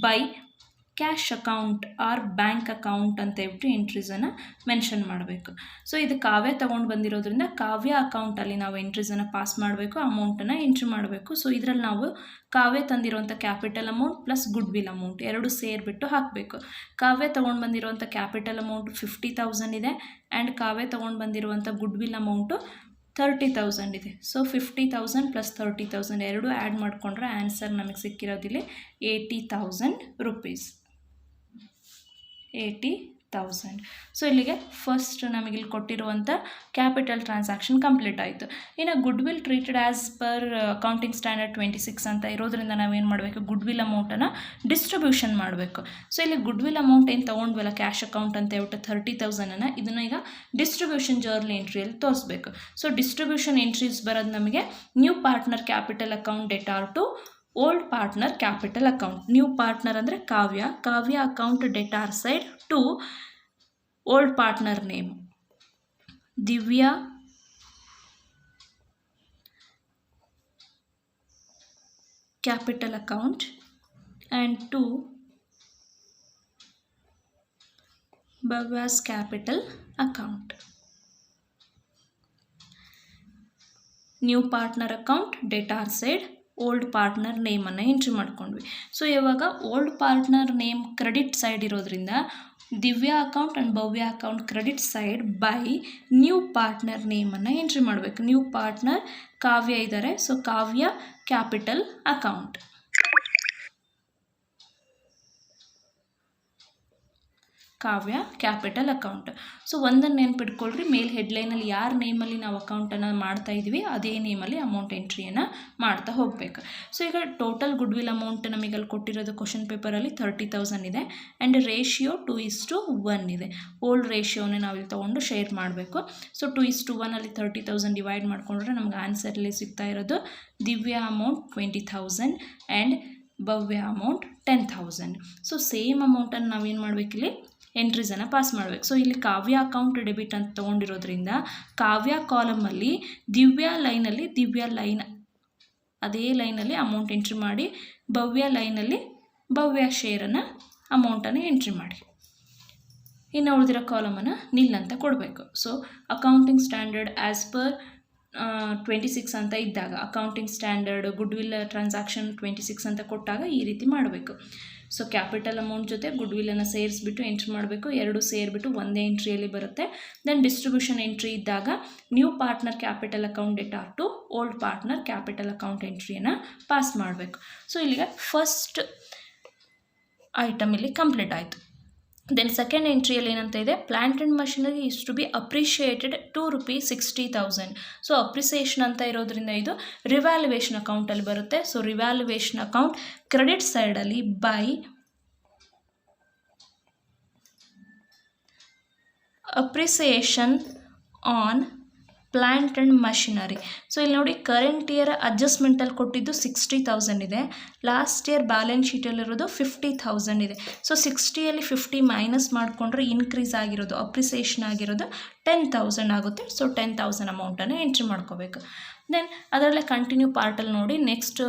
by cash account R bank account ಅಂತ ಹೇಳ್ಬಿಟ್ಟು ಎಂಟ್ರೀಸನ್ನು ಮೆನ್ಷನ್ ಮಾಡಬೇಕು. ಸೊ ಇದು ಕಾವ್ಯ ತೊಗೊಂಡು ಬಂದಿರೋದ್ರಿಂದ ಕಾವ್ಯ ಅಕೌಂಟಲ್ಲಿ ನಾವು ಎಂಟ್ರೀಸನ್ನು ಪಾಸ್ ಮಾಡಬೇಕು, ಅಮೌಂಟನ್ನು ಎಂಟ್ರಿ ಮಾಡಬೇಕು. ಸೊ ಇದರಲ್ಲಿ ನಾವು ಕಾವ್ಯ ತಂದಿರೋಂಥ capital amount plus goodwill amount ಎರಡು ಸೇರಿಬಿಟ್ಟು ಹಾಕಬೇಕು. ಕಾವ್ಯ ತೊಗೊಂಡು ಬಂದಿರೋಂಥ ಕ್ಯಾಪಿಟಲ್ ಅಮೌಂಟ್ 50,000 ಇದೆ, ಆ್ಯಂಡ್ ಕಾವ್ಯ ತೊಗೊಂಡು ಬಂದಿರುವಂಥ ಗುಡ್ ವಿಲ್ ಅಮೌಂಟು 30,000 ಇದೆ. ಸೊ 50,000 ಪ್ಲಸ್ 30,000 ಎರಡು ಆ್ಯಡ್ ಮಾಡಿಕೊಂಡ್ರೆ ಆನ್ಸರ್ ನಮಗೆ ಸಿಕ್ಕಿರೋದಿಲ್ಲಿ 80,000 rupees. 80,000. ಸೊ ಇಲ್ಲಿಗೆ ಫಸ್ಟ್ ನಮಗೆ ಇಲ್ಲಿ ಕೊಟ್ಟಿರುವಂಥ ಕ್ಯಾಪಿಟಲ್ ಟ್ರಾನ್ಸಾಕ್ಷನ್ ಕಂಪ್ಲೀಟ್ ಆಯಿತು. ಇನ್ನು good will treated as per accounting standard 26 ಅಂತ ಇರೋದ್ರಿಂದ ನಾವೇನು ಮಾಡಬೇಕು, ಗುಡ್ ವಿಲ್ ಅಮೌಂಟನ್ನು ಡಿಸ್ಟ್ರಿಬ್ಯೂಷನ್ ಮಾಡಬೇಕು. ಸೊ ಇಲ್ಲಿ ಗುಡ್ ವಿಲ್ ಅಮೌಂಟ್ ಏನು ತೊಗೊಂಡ್ವಲ್ಲ ಕ್ಯಾಶ್ ಅಕೌಂಟ್ ಅಂತ ಹೇಳ್ಬಿಟ್ಟು 30,000 ಇದನ್ನು ಈಗ ಡಿಸ್ಟ್ರಿಬ್ಯೂಷನ್ ಜರ್ನಲ್ ಎಂಟ್ರಿಯಲ್ಲಿ ತೋರಿಸ್ಬೇಕು. ಸೊ ಡಿಸ್ಟ್ರಿಬ್ಯೂಷನ್ ಎಂಟ್ರೀಸ್ ಬರೋದು ನಮಗೆ new partner capital account debtor to old partner capital account. New partner ಅಂದರೆ Kavya account debtor side to old partner name Divya capital account and to Bhavya's capital account. New partner account debtor side old partner ನೇಮನ್ನು entry ಮಾಡ್ಕೊಂಡ್ವಿ. So ಇವಾಗ old partner name credit side ಇರೋದ್ರಿಂದ Divya account and Bhavya account credit side by new partner ನೇಮನ್ನು entry ಮಾಡಬೇಕು. New partner Kavya ಇದ್ದಾರೆ, so ಕಾವ್ಯ capital account. Kavya capital account. So ಒಂದನ್ನು ನೆನ್ಪಿಟ್ಕೊಳ್ರಿ, ಮೇಲ್ ಹೆಡ್ಲೈನಲ್ಲಿ ಯಾರ ನೇಮಲ್ಲಿ ನಾವು ಅಕೌಂಟನ್ನು ಮಾಡ್ತಾ ಇದ್ವಿ ಅದೇ ನೇಮಲ್ಲಿ ಅಮೌಂಟ್ ಎಂಟ್ರಿಯನ್ನು ಮಾಡ್ತಾ ಹೋಗಬೇಕು. ಸೊ ಈಗ ಟೋಟಲ್ ಗುಡ್ವಿಲ್ ಅಮೌಂಟ್ ನಮಗೆ ಅಲ್ಲಿ ಕೊಟ್ಟಿರೋದು ಕ್ವಶನ್ ಪೇಪರಲ್ಲಿ 30,000 ಇದೆ ಆ್ಯಂಡ್ ರೇಷಿಯೋ 2:1 ಇದೆ. ಓಲ್ಡ್ ರೇಷಿಯೋನೇ ನಾವು ಇಲ್ಲಿ ತೊಗೊಂಡು ಶೇರ್ ಮಾಡಬೇಕು. ಸೊ 2:1 ಅಲ್ಲಿ 30,000 ಡಿವೈಡ್ ಮಾಡಿಕೊಂಡ್ರೆ ನಮ್ಗೆ ಆನ್ಸರಲ್ಲಿ ಸಿಗ್ತಾ ಇರೋದು Divya amount 20,000 and Bhavya amount 10,000. So same ಅಮೌಂಟನ್ನು ನಾವೇನು ಮಾಡಬೇಕಿಲ್ಲಿ ಎಂಟ್ರೀಸನ್ನು ಪಾಸ್ ಮಾಡಬೇಕು. ಸೊ ಇಲ್ಲಿ ಕಾವ್ಯ ಅಕೌಂಟ್ ಡೆಬಿಟ್ ಅಂತ ತೊಗೊಂಡಿರೋದ್ರಿಂದ ಕಾವ್ಯ ಕಾಲಮಲ್ಲಿ ದಿವ್ಯಾ ಲೈನ್ ಅದೇ ಲೈನಲ್ಲಿ ಅಮೌಂಟ್ ಎಂಟ್ರಿ ಮಾಡಿ, ಭವ್ಯ ಲೈನಲ್ಲಿ ಭವ್ಯ ಶೇರನ್ನು ಅಮೌಂಟನ್ನು ಎಂಟ್ರಿ ಮಾಡಿ. ಇನ್ನು ಉಳಿದಿರೋ ಕಾಲಮನ್ನು ನಿಲ್ ಅಂತ ಕೊಡಬೇಕು. So accounting standard as per 26 ಅಂತ ಇದ್ದಾಗ, ಅಕೌಂಟಿಂಗ್ ಸ್ಟ್ಯಾಂಡರ್ಡ್ ಗುಡ್ವಿಲ್ ಟ್ರಾನ್ಸಾಕ್ಷನ್ 26 ಅಂತ ಕೊಟ್ಟಾಗ ಈ ರೀತಿ ಮಾಡಬೇಕು. ಸೊ ಕ್ಯಾಪಿಟಲ್ ಅಮೌಂಟ್ ಜೊತೆ ಗುಡ್ವಿಲ್ಲನ್ನು ಸೇರಿಸ್ಬಿಟ್ಟು ಎಂಟ್ರಿ ಮಾಡಬೇಕು. ಎರಡು ಸೇರಿಬಿಟ್ಟು ಒಂದೇ ಎಂಟ್ರಿಯಲ್ಲಿ ಬರುತ್ತೆ. ದೆನ್ ಡಿಸ್ಟ್ರಿಬ್ಯೂಷನ್ ಎಂಟ್ರಿ ಇದ್ದಾಗ new partner capital account debtor to old partner capital account ಎಂಟ್ರಿಯನ್ನು ಪಾಸ್ ಮಾಡಬೇಕು. ಸೊ ಇಲ್ಲಿಗೆ ಫಸ್ಟ್ ಐಟಮ್ ಇಲ್ಲಿ ಕಂಪ್ಲೀಟ್ ಆಯಿತು. ದೆನ್ ಸೆಕೆಂಡ್ ಎಂಟ್ರಿಯಲ್ಲಿ ಏನಂತ ಇದೆ, plant and machinery is to be appreciated ₹60,000. So appreciation ಅಂತ ಇರೋದ್ರಿಂದ ಇದು ರಿವ್ಯಾಲ್ಯುವೇಷನ್ ಅಕೌಂಟಲ್ಲಿ ಬರುತ್ತೆ. ಸೊ ರಿವ್ಯಾಲ್ಯುವೇಷನ್ ಅಕೌಂಟ್ ಕ್ರೆಡಿಟ್ ಸೈಡಲ್ಲಿ by appreciation on plant and machinery. So ಇಲ್ಲಿ ನೋಡಿ, ಕರೆಂಟ್ ಇಯರ್ ಅಡ್ಜಸ್ಟ್ಮೆಂಟಲ್ಲಿ ಕೊಟ್ಟಿದ್ದು 60,000 ಇದೆ. ಲಾಸ್ಟ್ ಇಯರ್ ಬ್ಯಾಲೆನ್ಸ್ ಶೀಟಲ್ಲಿರೋದು 50,000 ಇದೆ. ಸೊ 60ಯಲ್ಲಿ 50 ಮೈನಸ್ ಮಾಡಿಕೊಂಡ್ರೆ ಇನ್ಕ್ರೀಸ್ ಆಗಿರೋದು, ಅಪ್ರಿಸಿಯೇಷನ್ ಆಗಿರೋದು 10,000 ಆಗುತ್ತೆ. ಸೊ 10,000 ಅಮೌಂಟನ್ನು ಎಂಟ್ರಿ ಮಾಡ್ಕೋಬೇಕು. ದೆನ್ ಅದರಲ್ಲೇ ಕಂಟಿನ್ಯೂ ಪಾರ್ಟಲ್ಲಿ ನೋಡಿ, ನೆಕ್ಸ್ಟ್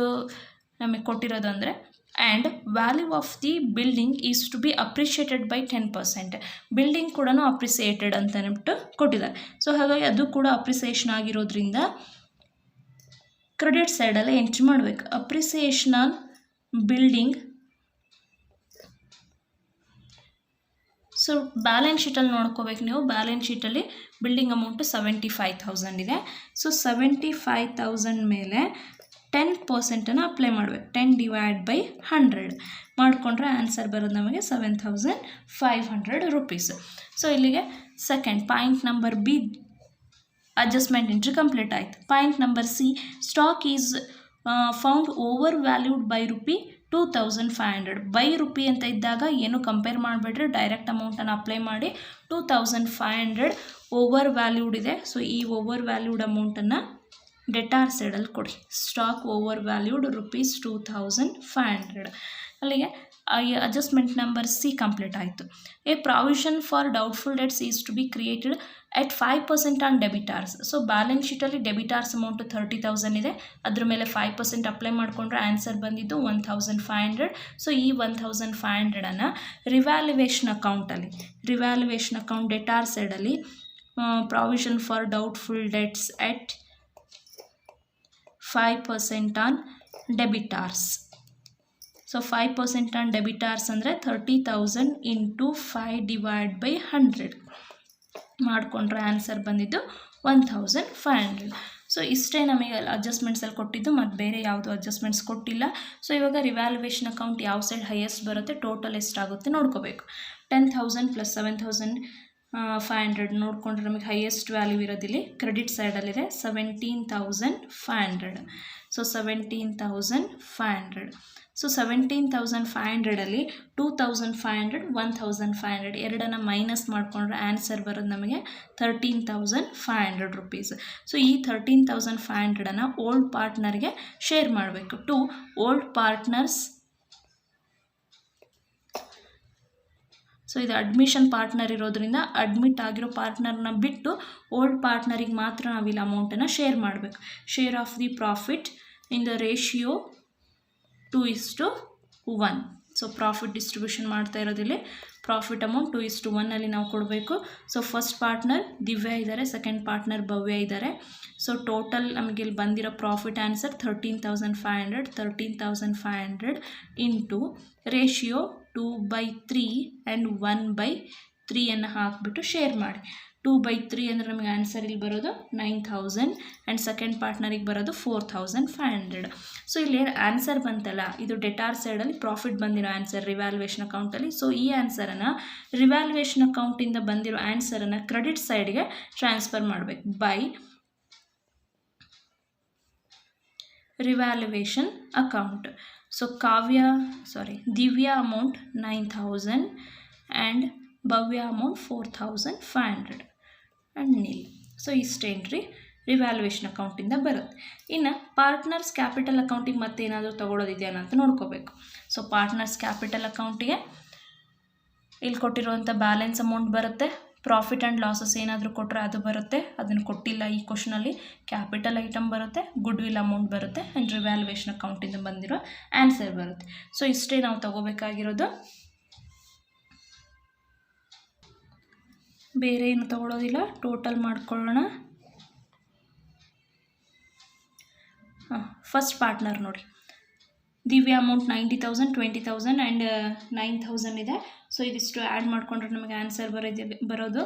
ನಮಗೆ ಕೊಟ್ಟಿರೋದು ಅಂದರೆ and value of the building is to be appreciated by 10%. Building ಕೂಡ ಅಪ್ರಿಸಿಯೇಟೆಡ್ ಅಂತ ಅಂದ್ಬಿಟ್ಟು ಕೊಟ್ಟಿದ್ದಾರೆ. ಸೊ ಹಾಗಾಗಿ ಅದು ಕೂಡ ಅಪ್ರಿಸಿಯೇಷನ್ ಆಗಿರೋದ್ರಿಂದ ಕ್ರೆಡಿಟ್ ಸೈಡಲ್ಲೇ ಎಂಟ್ರಿ ಮಾಡಬೇಕು. Appreciation on building. So balance ಶೀಟಲ್ಲಿ ನೋಡ್ಕೋಬೇಕು ನೀವು. ಬ್ಯಾಲೆನ್ಸ್ ಶೀಟಲ್ಲಿ ಬಿಲ್ಡಿಂಗ್ ಅಮೌಂಟು 75,000 ಇದೆ. ಸೊ 75,000 ಮೇಲೆ 10%ಅನ್ನು ಅಪ್ಲೈ ಮಾಡಬೇಕು. 10/100 ಮಾಡಿಕೊಂಡ್ರೆ ಆನ್ಸರ್ ಬರೋದು ನಮಗೆ ₹7,500. ಸೊ ಇಲ್ಲಿಗೆ second point number B adjustment entry complete ಆಯಿತು. Point number C, stock is found overvalued by ₹2,500. By rupee ಅಂತ ಇದ್ದಾಗ ಏನು ಕಂಪೇರ್ ಮಾಡಿಬಿಟ್ರೆ ಡೈರೆಕ್ಟ್ ಅಮೌಂಟನ್ನು ಅಪ್ಲೈ ಮಾಡಿ 2,500 ಓವರ್ ವ್ಯಾಲ್ಯೂಡ್ ಇದೆ. ಸೊ ಈ ಓವರ್ ವ್ಯಾಲ್ಯೂಡ್ ಅಮೌಂಟನ್ನು ಡೆಟಾರ್ ಸೈಡಲ್ಲಿ ಕೊಡಿ. Stock over valued ₹2,500. ಅಲ್ಲಿಗೆ ಅಡ್ಜಸ್ಟ್ಮೆಂಟ್ ನಂಬರ್ ಸಿ ಕಂಪ್ಲೀಟ್ ಆಯಿತು. A provision for doubtful debts is to be created at 5% on debtors. So balance ಶೀಟಲ್ಲಿ ಡೆಬಿಟಾರ್ಸ್ ಅಮೌಂಟು 30,000 ಇದೆ. ಅದ್ರ ಮೇಲೆ 5% ಅಪ್ಲೈ ಮಾಡಿಕೊಂಡ್ರೆ ಆನ್ಸರ್ ಬಂದಿದ್ದು 1,500. ಸೊ ಈ 1,500ಅನ್ನು ರಿವ್ಯಾಲ್ಯುವೇಷನ್ ಅಕೌಂಟ್ ಡೆಟಾರ್ ಸೈಡಲ್ಲಿ provision for doubtful debts at 5% on debtors. So 5% on debtors ಅಂದರೆ 30,000 ಇಂಟು 5/100 ಮಾಡಿಕೊಂಡ್ರೆ ಆನ್ಸರ್ ಬಂದಿದ್ದು 1,500. ಸೊ ಇಷ್ಟೇ ನಮಗೆ ಅಡ್ಜಸ್ಟ್ಮೆಂಟ್ಸಲ್ಲಿ ಕೊಟ್ಟಿದ್ದು, ಮತ್ತು ಬೇರೆ ಯಾವುದು ಅಡ್ಜಸ್ಟ್ಮೆಂಟ್ಸ್ ಕೊಟ್ಟಿಲ್ಲ. ಸೊ ಇವಾಗ ರಿವ್ಯಾಲ್ಯುವೇಷನ್ ಅಕೌಂಟ್ ಯಾವ ಸೈಡ್ ಹೈಯೆಸ್ಟ್ ಬರುತ್ತೆ, ಟೋಟಲ್ ಎಷ್ಟಾಗುತ್ತೆ ನೋಡ್ಕೋಬೇಕು. 10,000 + 7,500 ನೋಡಿಕೊಂಡ್ರೆ ನಮಗೆ ಹೈಯೆಸ್ಟ್ ವ್ಯಾಲ್ಯೂ ಇರೋದಿಲ್ಲಿ ಕ್ರೆಡಿಟ್ ಸೈಡಲ್ಲಿದೆ 17,500. ಸೊ 17,500. ಸೊ 17,500ಅಲ್ಲಿ 2,500 1,500 ಎರಡನ್ನು ಮೈನಸ್ ಮಾಡಿಕೊಂಡ್ರೆ ಆನ್ಸರ್ ಬರೋದು ನಮಗೆ ₹13,500. ಸೊ ಈ 13,500ಅನ್ನು ಓಲ್ಡ್ ಪಾರ್ಟ್ನರ್ಗೆ ಶೇರ್ ಮಾಡಬೇಕು. To old partners. ಸೊ ಇದು ಅಡ್ಮಿಷನ್ ಪಾರ್ಟ್ನರ್ ಇರೋದ್ರಿಂದ ಅಡ್ಮಿಟ್ ಆಗಿರೋ ಪಾರ್ಟ್ನರ್ನ ಬಿಟ್ಟು ಓಲ್ಡ್ ಪಾರ್ಟ್ನರಿಗೆ ಮಾತ್ರ ನಾವಿಲ್ಲಿ ಅಮೌಂಟನ್ನು ಶೇರ್ ಮಾಡಬೇಕು. Share of the profit in the ratio 2:1. So profit distribution ಮಾಡ್ತಾ ಇರೋದಿಲ್ಲಿ ಪ್ರಾಫಿಟ್ ಅಮೌಂಟ್ 2:1 ನಾವು ಕೊಡಬೇಕು. ಸೊ ಫಸ್ಟ್ ಪಾರ್ಟ್ನರ್ ದಿವ್ಯಾ ಇದ್ದಾರೆ, ಸೆಕೆಂಡ್ ಪಾರ್ಟ್ನರ್ ಭವ್ಯ ಇದ್ದಾರೆ. ಸೊ ಟೋಟಲ್ ನಮಗೆ ಇಲ್ಲಿ ಬಂದಿರೋ profit answer 13,500 into ratio 2/3 and 1/3 ಹಾಕಿಬಿಟ್ಟು ಶೇರ್ ಮಾಡಿ. 2/3 ಅಂದರೆ ನಮಗೆ ಆನ್ಸರ್ ಇಲ್ಲಿ ಬರೋದು 9,000 ಆ್ಯಂಡ್ ಸೆಕೆಂಡ್ ಪಾರ್ಟ್ನರಿಗೆ ಬರೋದು 4,500. ಸೊ ಇಲ್ಲಿ ಆನ್ಸರ್ ಬಂತಲ್ಲ, ಇದು ಡೆಟಾರ್ ಸೈಡಲ್ಲಿ ಪ್ರಾಫಿಟ್ ಬಂದಿರೋ ಆನ್ಸರ್ ರಿವ್ಯಾಲ್ಯೂಯೇಷನ್ ಅಕೌಂಟಲ್ಲಿ. ಸೊ ಈ ಆನ್ಸರನ್ನು ರಿವ್ಯಾಲ್ಯೂಯೇಷನ್ ಅಕೌಂಟಿಂದ ಬಂದಿರೋ ಆನ್ಸರನ್ನು ಕ್ರೆಡಿಟ್ ಸೈಡ್ಗೆ ಟ್ರಾನ್ಸ್ಫರ್ ಮಾಡಬೇಕು by revaluation account. So Divya amount 9,000 and Bhavya amount 4,500 and nil. So ಇಷ್ಟು ಎಂಟ್ರಿ ರಿವ್ಯಾಲ್ಯೂಯೇಷನ್ ಅಕೌಂಟಿಂದ ಬರುತ್ತೆ. ಇನ್ನು ಪಾರ್ಟ್ನರ್ಸ್ ಕ್ಯಾಪಿಟಲ್ ಅಕೌಂಟಿಗೆ ಮತ್ತೇನಾದರೂ ತೊಗೊಳೋದಿದೆಯಾ ಅಂತ ನೋಡ್ಕೋಬೇಕು. ಸೊ ಪಾರ್ಟ್ನರ್ಸ್ ಕ್ಯಾಪಿಟಲ್ ಅಕೌಂಟಿಗೆ ಇಲ್ಲಿ ಕೊಟ್ಟಿರುವಂಥ ಬ್ಯಾಲೆನ್ಸ್ ಅಮೌಂಟ್ ಬರುತ್ತೆ, ಪ್ರಾಫಿಟ್ ಆ್ಯಂಡ್ ಲಾಸಸ್ ಏನಾದರೂ ಕೊಟ್ಟರೆ ಅದು ಬರುತ್ತೆ, ಅದನ್ನು ಕೊಟ್ಟಿಲ್ಲ ಈ ಕ್ವಶನಲ್ಲಿ. ಕ್ಯಾಪಿಟಲ್ ಐಟಮ್ ಬರುತ್ತೆ, ಗುಡ್ ವಿಲ್ ಅಮೌಂಟ್ ಬರುತ್ತೆ ಆ್ಯಂಡ್ ರಿವ್ಯಾಲ್ಯೂಯೇಷನ್ ಅಕೌಂಟಿಂದ ಬಂದಿರೋ ಆನ್ಸರ್ ಬರುತ್ತೆ. ಸೊ ಇಷ್ಟೇ ನಾವು ತೊಗೋಬೇಕಾಗಿರೋದು, ಬೇರೆ ಏನು ತೊಗೊಳೋದಿಲ್ಲ. ಟೋಟಲ್ ಮಾಡ್ಕೊಳ್ಳೋಣ. ಫಸ್ಟ್ ಪಾರ್ಟ್ನರ್ ನೋಡಿ, ದಿವ್ಯಾ ಅಮೌಂಟ್ 90,000, 20,000 ಆ್ಯಂಡ್ 9,000 ಇದೆ. ಸೊ ಇದಿಷ್ಟು ಆ್ಯಡ್ ಮಾಡಿಕೊಂಡ್ರೆ ನಮಗೆ ಆನ್ಸರ್ ಬರೋದು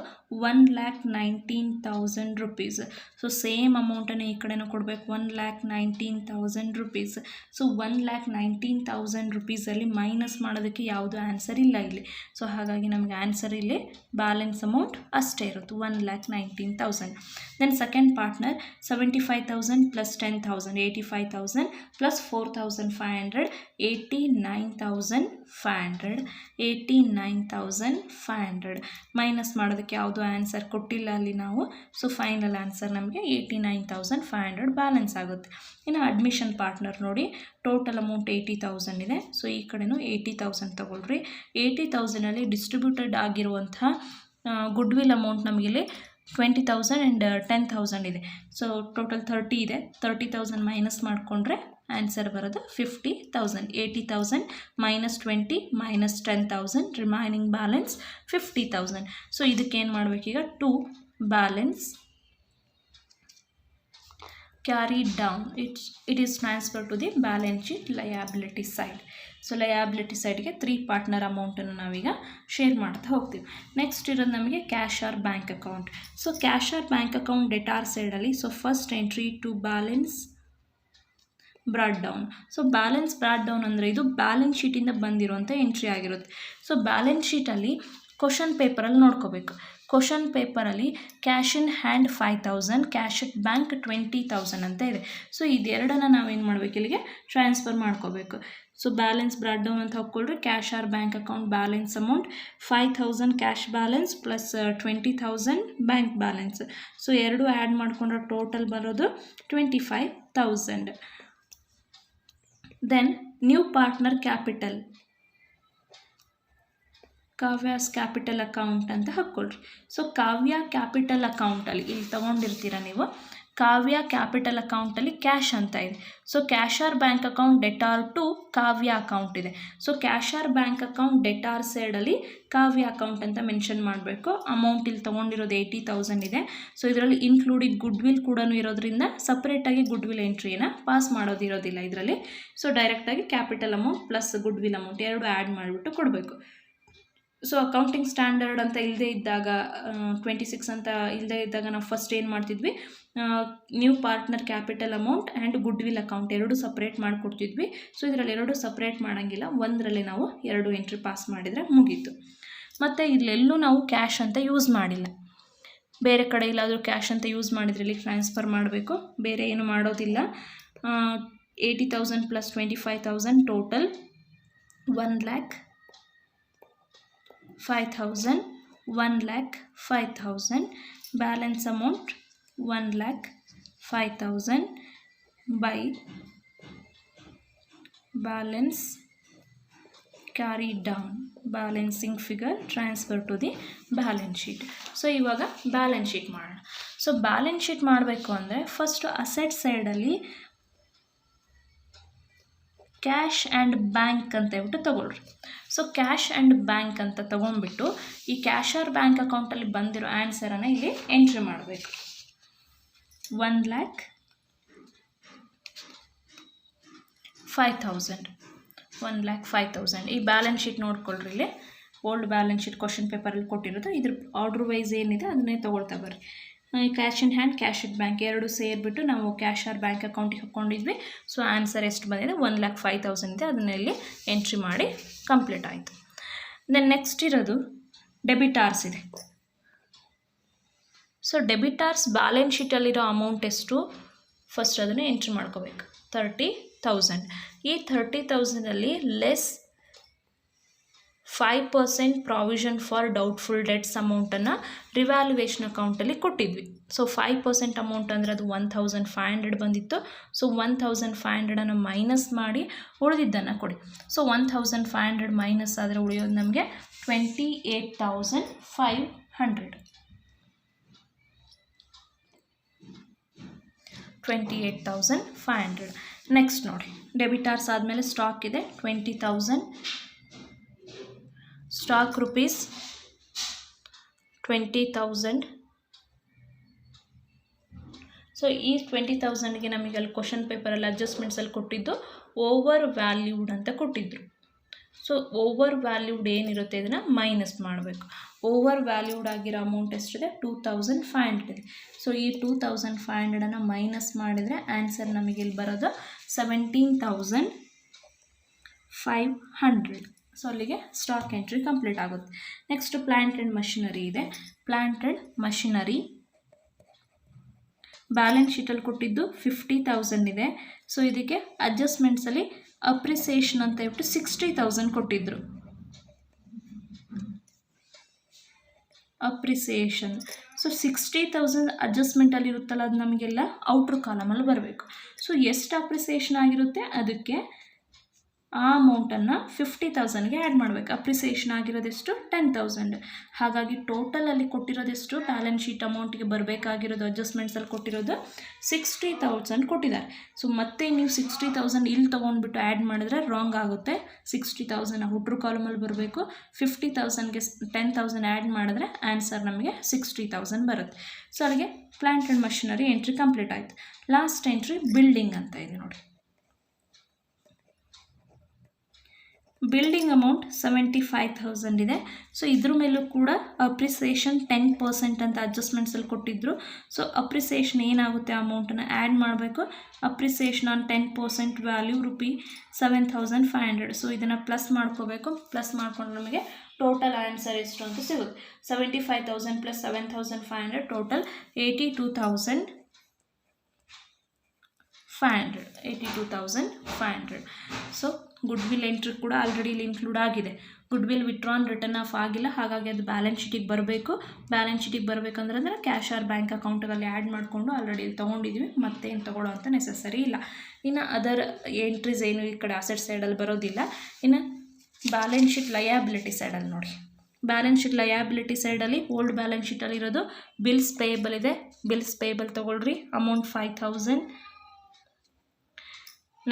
1,19,000 rupees. ಸೊ ಸೇಮ್ ಅಮೌಂಟನ್ನು ಈ ಕಡೆನೂ ಕೊಡಬೇಕು, 1,19,000 rupees. ಸೊ 1,19,000 rupeesಲ್ಲಿ ಮೈನಸ್ ಮಾಡೋದಕ್ಕೆ ಯಾವುದು ಆನ್ಸರ್ ಇಲ್ಲ ಇಲ್ಲಿ. ಸೊ ಹಾಗಾಗಿ ನಮಗೆ ಆನ್ಸರ್ ಇಲ್ಲಿ ಬ್ಯಾಲೆನ್ಸ್ ಅಮೌಂಟ್ ಅಷ್ಟೇ ಇರುತ್ತೆ, 1,19,000. Then second partner 75,000 plus 10,000 85,000 plus 4,500 89,500 minus ಮಾಡೋದಕ್ಕೆ ಯಾವುದು ಆನ್ಸರ್ ಕೊಟ್ಟಿಲ್ಲ ಅಲ್ಲಿ ನಾವು. ಸೊ ಫೈನಲ್ ಆನ್ಸರ್ ನಮಗೆ 89,500 ಬ್ಯಾಲೆನ್ಸ್ ಆಗುತ್ತೆ. ಇನ್ನು ಅಡ್ಮಿಷನ್ ಪಾರ್ಟ್ನರ್ ನೋಡಿ, ಟೋಟಲ್ ಅಮೌಂಟ್ 80,000 ಇದೆ. ಸೊ ಈ ಕಡೆನೂ 80,000 ತೊಗೊಳ್ರಿ. 80,000ಅಲ್ಲಿ ಡಿಸ್ಟ್ರಿಬ್ಯೂಟೆಡ್ ಆಗಿರುವಂತಹ ಗುಡ್ ವಿಲ್ ಅಮೌಂಟ್ ನಮಗಿಲ್ಲಿ 20,000 ಆ್ಯಂಡ್ 10,000 ಇದೆ. ಸೊ ಟೋಟಲ್ 30 ಇದೆ. 30,000 ಮೈನಸ್ ಮಾಡಿಕೊಂಡ್ರೆ ಆನ್ಸರ್ ಬರೋದು 50,000. 80,000 minus 20 minus 10,000 remaining balance 50,000. So ಇದಕ್ಕೇನು ಮಾಡಬೇಕೀಗ, to balance carried down, it is transferred to the balance sheet liability side. So liability ಸೈಡ್ಗೆ 3 ಪಾರ್ಟ್ನರ್ ಅಮೌಂಟನ್ನು ನಾವೀಗ ಶೇರ್ ಮಾಡ್ತಾ ಹೋಗ್ತೀವಿ. ನೆಕ್ಸ್ಟ್ ಇರೋದು ನಮಗೆ cash or bank account. So cash or bank account debtor ಸೈಡಲ್ಲಿ, so first entry to balance brought down. So balance brought down ಅಂದರೆ ಇದು ಬ್ಯಾಲೆನ್ಸ್ ಶೀಟಿಂದ ಬಂದಿರುವಂಥ ಎಂಟ್ರಿ ಆಗಿರುತ್ತೆ. ಸೊ ಬ್ಯಾಲೆನ್ಸ್ ಶೀಟಲ್ಲಿ ಕ್ವಶನ್ ಪೇಪರಲ್ಲಿ ನೋಡ್ಕೋಬೇಕು. ಕ್ವಶನ್ ಪೇಪರಲ್ಲಿ cash in hand 5,000, cash at bank 20,000 ಅಂತ ಇದೆ. ಸೊ ಇದೆರಡನ್ನು ನಾವೇನು ಮಾಡಬೇಕು, ಇಲ್ಲಿಗೆ ಟ್ರಾನ್ಸ್ಫರ್ ಮಾಡ್ಕೋಬೇಕು. ಸೊ ಬ್ಯಾಲೆನ್ಸ್ ಬ್ರಾಡ್ ಡೌನ್ ಅಂತ ಹಾಕ್ಕೊಳ್ರಿ. Cash or bank account balance amount 5,000 cash balance plus 20,000 bank balance. So ಎರಡು ಆ್ಯಡ್ ಮಾಡಿಕೊಂಡ್ರೆ ಟೋಟಲ್ ಬರೋದು 25,000. Then new partner capital, Kavya's capital account ಅಂತ ಹಾಕ್ಕೊಳ್ರಿ. ಸೊ ಕಾವ್ಯ ಕ್ಯಾಪಿಟಲ್ ಅಕೌಂಟಲ್ಲಿ ಇಲ್ಲಿ ತೊಗೊಂಡಿರ್ತೀರ ನೀವು, ಕಾವ್ಯ ಕ್ಯಾಪಿಟಲ್ ಅಕೌಂಟಲ್ಲಿ ಕ್ಯಾಶ್ ಅಂತ ಇದೆ. So cash or bank account debtor to Kavya account ಇದೆ. So cash or bank account debtor ಸೈಡಲ್ಲಿ ಕಾವ್ಯ ಅಕೌಂಟ್ ಅಂತ ಮೆನ್ಷನ್ ಮಾಡಬೇಕು. ಅಮೌಂಟ್ ಇಲ್ಲಿ ತೊಗೊಂಡಿರೋದು 80,000 ಇದೆ. ಸೊ ಇದರಲ್ಲಿ ಇನ್ಕ್ಲೂಡಿಂಗ್ ಗುಡ್ ವಿಲ್ ಕೂಡ ಇರೋದ್ರಿಂದ ಸಪ್ರೇಟಾಗಿ ಗುಡ್ ವಿಲ್ ಎಂಟ್ರಿಯನ್ನು ಪಾಸ್ ಮಾಡೋದಿರೋದಿಲ್ಲ ಇದರಲ್ಲಿ. ಸೊ ಡೈರೆಕ್ಟಾಗಿ capital amount plus goodwill amount ಎರಡು ಆ್ಯಡ್ ಮಾಡಿಬಿಟ್ಟು ಕೊಡಬೇಕು. ಸೊ ಅಕೌಂಟಿಂಗ್ ಸ್ಟ್ಯಾಂಡರ್ಡ್ ಅಂತ ಇಲ್ಲದೇ ಇದ್ದಾಗ 26 ಅಂತ ಇಲ್ಲದೇ ಇದ್ದಾಗ ನಾವು ಫಸ್ಟ್ ಏನು ಮಾಡ್ತಿದ್ವಿ, new partner capital amount and good will account ಎರಡು ಸಪ್ರೇಟ್ ಮಾಡಿಕೊಡ್ತಿದ್ವಿ. ಸೊ ಇದರಲ್ಲಿ ಎರಡು ಸಪ್ರೇಟ್ ಮಾಡೋಂಗಿಲ್ಲ, ಒಂದರಲ್ಲಿ ನಾವು ಎರಡು ಎಂಟ್ರಿ ಪಾಸ್ ಮಾಡಿದರೆ ಮುಗೀತು. ಮತ್ತು ಇಲ್ಲೆಲ್ಲೂ ನಾವು ಕ್ಯಾಶ್ ಅಂತ ಯೂಸ್ ಮಾಡಿಲ್ಲ. ಬೇರೆ ಕಡೆ ಇಲ್ಲಾದರೂ ಕ್ಯಾಶ್ ಅಂತ ಯೂಸ್ ಮಾಡಿದ್ರೆ ಇಲ್ಲಿ ಟ್ರಾನ್ಸ್ಫರ್ ಮಾಡಬೇಕು, ಬೇರೆ ಏನು ಮಾಡೋದಿಲ್ಲ. 80,000 plus 25,000 total 1,05,000, 1,05,000 balance amount 1,05,000 by balance carried down, balancing figure transfer to the balance sheet. So ಇವಾಗ ಬ್ಯಾಲೆನ್ಸ್ ಶೀಟ್ ಮಾಡೋಣ. ಸೊ ಬ್ಯಾಲೆನ್ಸ್ ಶೀಟ್ ಮಾಡಬೇಕು ಅಂದರೆ ಫಸ್ಟು ಅಸೆಟ್ ಸೈಡಲ್ಲಿ ಕ್ಯಾಶ್ ಆ್ಯಂಡ್ ಬ್ಯಾಂಕ್ ಅಂತ ಹೇಳ್ಬಿಟ್ಟು ತೊಗೊಳ್ರಿ. ಸೊ ಕ್ಯಾಶ್ ಆ್ಯಂಡ್ ಬ್ಯಾಂಕ್ ಅಂತ ತೊಗೊಂಡ್ಬಿಟ್ಟು ಈ ಕ್ಯಾಶ್ ಆರ್ ಬ್ಯಾಂಕ್ ಅಕೌಂಟಲ್ಲಿ ಬಂದಿರೋ ಆನ್ಸರನ್ನು ಇಲ್ಲಿ ಎಂಟ್ರಿ ಮಾಡಬೇಕು. 1,05,000 ಈ ಬ್ಯಾಲೆನ್ಸ್ ಶೀಟ್ ನೋಡ್ಕೊಳ್ರಿ. ಇಲ್ಲಿ ಓಲ್ಡ್ ಬ್ಯಾಲೆನ್ಸ್ ಶೀಟ್ ಕ್ವಶನ್ ಪೇಪರಲ್ಲಿ ಕೊಟ್ಟಿರೋದು. ಇದ್ರ ಆರ್ಡ್ರ್ ವೈಸ್ ಏನಿದೆ ಅದನ್ನೇ ತೊಗೊಳ್ತಾ ಬರ್ರಿ. Cash in hand, cash it bank ಎರಡು ಸೇರಿಬಿಟ್ಟು ನಾವು ಕ್ಯಾಶ್ ಆರ್ ಬ್ಯಾಂಕ್ ಅಕೌಂಟಿಗೆ ಹಾಕ್ಕೊಂಡಿದ್ವಿ. ಸೊ ಆನ್ಸರ್ ಎಷ್ಟು ಬಂದಿದೆ? 1,05,000 ಇದೆ. ಅದನ್ನಲ್ಲಿ ಎಂಟ್ರಿ ಮಾಡಿ ಕಂಪ್ಲೀಟ್ ಆಯಿತು. ದೆನ್ ನೆಕ್ಸ್ಟ್ ಇರೋದು ಡೆಬಿಟಾರ್ಸ್ ಇದೆ. ಸೊ ಡೆಬಿಟಾರ್ಸ್ ಬ್ಯಾಲೆನ್ಸ್ ಶೀಟಲ್ಲಿರೋ ಅಮೌಂಟ್ ಎಷ್ಟು? ಫಸ್ಟ್ ಅದನ್ನು ಎಂಟ್ರಿ ಮಾಡ್ಕೋಬೇಕು. 30,000. ಈ 30,000ಅಲ್ಲಿ less 5% provision for doubtful debts ಅಮೌಂಟನ್ನು ರಿವ್ಯಾಲ್ಯೂಯೇಷನ್ ಅಕೌಂಟಲ್ಲಿ ಕೊಟ್ಟಿದ್ವಿ. ಸೊ 5% ಅಮೌಂಟ್ ಅಂದರೆ ಅದು 1,500 ಬಂದಿತ್ತು. ಸೊ 1,500 ಮೈನಸ್ ಮಾಡಿ ಉಳಿದಿದ್ದನ್ನು ಕೊಡಿ. ಸೊ 1,500 ಮೈನಸ್ ಆದರೆ ಉಳಿಯೋದು ನಮಗೆ 28,500. 28,500. ನೆಕ್ಸ್ಟ್ ನೋಡಿ, ಡೆಬಿಟಾರ್ಸ್ ಆದಮೇಲೆ ಸ್ಟಾಕ್ ಇದೆ 20,000. Stock rupees 20,000. ಸೊ ಈ 20,000ಗೆ ನಮಗೆ ಅಲ್ಲಿ ಕ್ವಶನ್ ಪೇಪರಲ್ಲಿ ಅಡ್ಜಸ್ಟ್ಮೆಂಟ್ಸಲ್ಲಿ ಕೊಟ್ಟಿದ್ದು ಓವರ್ ವ್ಯಾಲ್ಯೂಡ್ ಅಂತ ಕೊಟ್ಟಿದ್ದರು. ಸೊ ಓವರ್ ವ್ಯಾಲ್ಯೂಡ್ ಏನಿರುತ್ತೆ ಇದನ್ನು ಮೈನಸ್ ಮಾಡಬೇಕು. ಓವರ್ ವ್ಯಾಲ್ಯೂಡ್ ಆಗಿರೋ ಅಮೌಂಟ್ ಎಷ್ಟಿದೆ? 2,500 ಇದೆ. ಸೊ ಈ 2,500 ಮೈನಸ್ ಮಾಡಿದರೆ ಆನ್ಸರ್ ನಮಗೆ ಇಲ್ಲಿ ಬರೋದು 17,500. ಸೊ ಅಲ್ಲಿಗೆ ಸ್ಟಾಕ್ ಎಂಟ್ರಿ ಕಂಪ್ಲೀಟ್ ಆಗುತ್ತೆ. ನೆಕ್ಸ್ಟ್ ಪ್ಲ್ಯಾಂಟ್ ಆ್ಯಂಡ್ ಮಷಿನರಿ ಇದೆ. ಪ್ಲ್ಯಾಂಟ್ ಆ್ಯಂಡ್ ಮಷಿನರಿ ಬ್ಯಾಲೆನ್ಸ್ ಶೀಟಲ್ಲಿ ಕೊಟ್ಟಿದ್ದು 50,000 ಇದೆ. ಸೊ ಇದಕ್ಕೆ ಅಡ್ಜಸ್ಟ್ಮೆಂಟ್ಸಲ್ಲಿ ಅಪ್ರಿಸಿಯೇಷನ್ ಅಂತ ಹೇಳ್ಬಿಟ್ಟು 60,000 ಕೊಟ್ಟಿದ್ದರು. ಅಪ್ರಿಸಿಯೇಷನ್. ಸೊ 60,000 ಅಡ್ಜಸ್ಟ್ಮೆಂಟಲ್ಲಿ ಇರುತ್ತಲ್ಲ, ಅದು ನಮಗೆಲ್ಲ ಔಟ್ರ್ ಕಾಲಮಲ್ಲಿ ಬರಬೇಕು. ಸೊ ಎಷ್ಟು ಅಪ್ರಿಸಿಯೇಷನ್ ಆಗಿರುತ್ತೆ ಅದಕ್ಕೆ ಆ ಅಮೌಂಟನ್ನು 50,000ಗೆ ಆ್ಯಡ್ ಮಾಡಬೇಕು. ಅಪ್ರಿಸಿಯೇಷನ್ ಆಗಿರೋದೆಷ್ಟು? 10,000. ಹಾಗಾಗಿ ಟೋಟಲಲ್ಲಿ ಕೊಟ್ಟಿರೋದೆಷ್ಟು? ಬ್ಯಾಲೆನ್ಸ್ ಶೀಟ್ ಅಮೌಂಟಿಗೆ ಬರಬೇಕಾಗಿರೋದು ಅಡ್ಜಸ್ಟ್ಮೆಂಟ್ಸಲ್ಲಿ ಕೊಟ್ಟಿರೋದು 60,000 ಕೊಟ್ಟಿದ್ದಾರೆ. ಸೊ ಮತ್ತೆ ನೀವು 60,000 ಇಲ್ಲಿ ತೊಗೊಂಡ್ಬಿಟ್ಟು ಆ್ಯಡ್ ಮಾಡಿದ್ರೆ ರಾಂಗ್ ಆಗುತ್ತೆ. 60,000 ಔಟ್ರ್ ಕಾಲಮಲ್ಲಿ ಬರಬೇಕು. 50,000ಗೆ 10,000 ಆ್ಯಡ್ ಮಾಡಿದ್ರೆ ಆನ್ಸರ್ ನಮಗೆ 60,000 ಬರುತ್ತೆ. ಸೊ ಅಲ್ಲಿಗೆ plant and machinery entry complete ಆಯಿತು. ಲಾಸ್ಟ್ ಎಂಟ್ರಿ ಬಿಲ್ಡಿಂಗ್ ಅಂತ ಇದೆ ನೋಡಿ. ಬಿಲ್ಡಿಂಗ್ ಅಮೌಂಟ್ 75,000 ಇದೆ. ಸೊ ಇದ್ರ ಮೇಲೂ ಕೂಡ ಅಪ್ರಿಸಿಯೇಷನ್ 10% ಅಂತ ಅಡ್ಜಸ್ಟ್ಮೆಂಟ್ಸಲ್ಲಿ ಕೊಟ್ಟಿದ್ದರು. ಸೊ ಅಪ್ರಿಸಿಯೇಷನ್ ಏನಾಗುತ್ತೆ ಅಮೌಂಟನ್ನು ಆ್ಯಡ್ ಮಾಡಬೇಕು. Appreciation on 10% value ₹7,500. ಸೊ ಇದನ್ನು ಪ್ಲಸ್ ಮಾಡ್ಕೋಬೇಕು. ಪ್ಲಸ್ ಮಾಡ್ಕೊಂಡು ನಮಗೆ ಟೋಟಲ್ ಆನ್ಸರ್ ಎಷ್ಟು ಅಂತ ಸಿಗುತ್ತೆ. 75,000 + 7,500 ಟೋಟಲ್ 82,500. ಸೊ ಗುಡ್ವಿಲ್ ಎಂಟ್ರಿ ಕೂಡ ಆಲ್ರೆಡಿ ಇಲ್ಲಿ ಇನ್ಕ್ಲೂಡ್ ಆಗಿದೆ. ಗುಡ್ವಿಲ್ ವಿತ್ಡ್ರಾನ್ ರಿಟರ್ನ್ ಆಫ್ ಆಗಿಲ್ಲ, ಹಾಗಾಗಿ ಅದು ಬ್ಯಾಲೆನ್ಸ್ ಶೀಟಿಗೆ ಬರಬೇಕು. ಬ್ಯಾಲೆನ್ಸ್ ಶೀಟಿಗೆ ಬರಬೇಕಂದ್ರೆ ಕ್ಯಾಶ್ ಆರ್ ಬ್ಯಾಂಕ್ ಅಕೌಂಟಲ್ಲಿ ಆ್ಯಡ್ ಮಾಡಿಕೊಂಡು ಆಲ್ರೆಡಿ ಇಲ್ಲಿ ತೊಗೊಂಡಿದ್ವಿ, ಮತ್ತೇನು ತೊಗೊಳ್ಳೋ ಅಂತ ನೆಸೆಸರಿ ಇಲ್ಲ. ಇನ್ನು ಅದರ್ ಎಂಟ್ರೀಸ್ ಏನು ಈ ಕಡೆ ಅಸೆಟ್ ಸೈಡಲ್ಲಿ ಬರೋದಿಲ್ಲ. ಇನ್ನು ಬ್ಯಾಲೆನ್ಸ್ ಶೀಟ್ ಲಯಾಬಿಲಿಟಿ ಸೈಡಲ್ಲಿ ನೋಡಿ. ಬ್ಯಾಲೆನ್ಸ್ ಶೀಟ್ ಲಯಾಬಿಲಿಟಿ ಸೈಡಲ್ಲಿ ಓಲ್ಡ್ ಬ್ಯಾಲೆನ್ಸ್ ಶೀಟಲ್ಲಿ ಇರೋದು ಬಿಲ್ಸ್ ಪೇಯಬಲ್ ಇದೆ. ಬಿಲ್ಸ್ ಪೇಯಬಲ್ ತೊಗೊಳ್ರಿ, ಅಮೌಂಟ್ 5,000.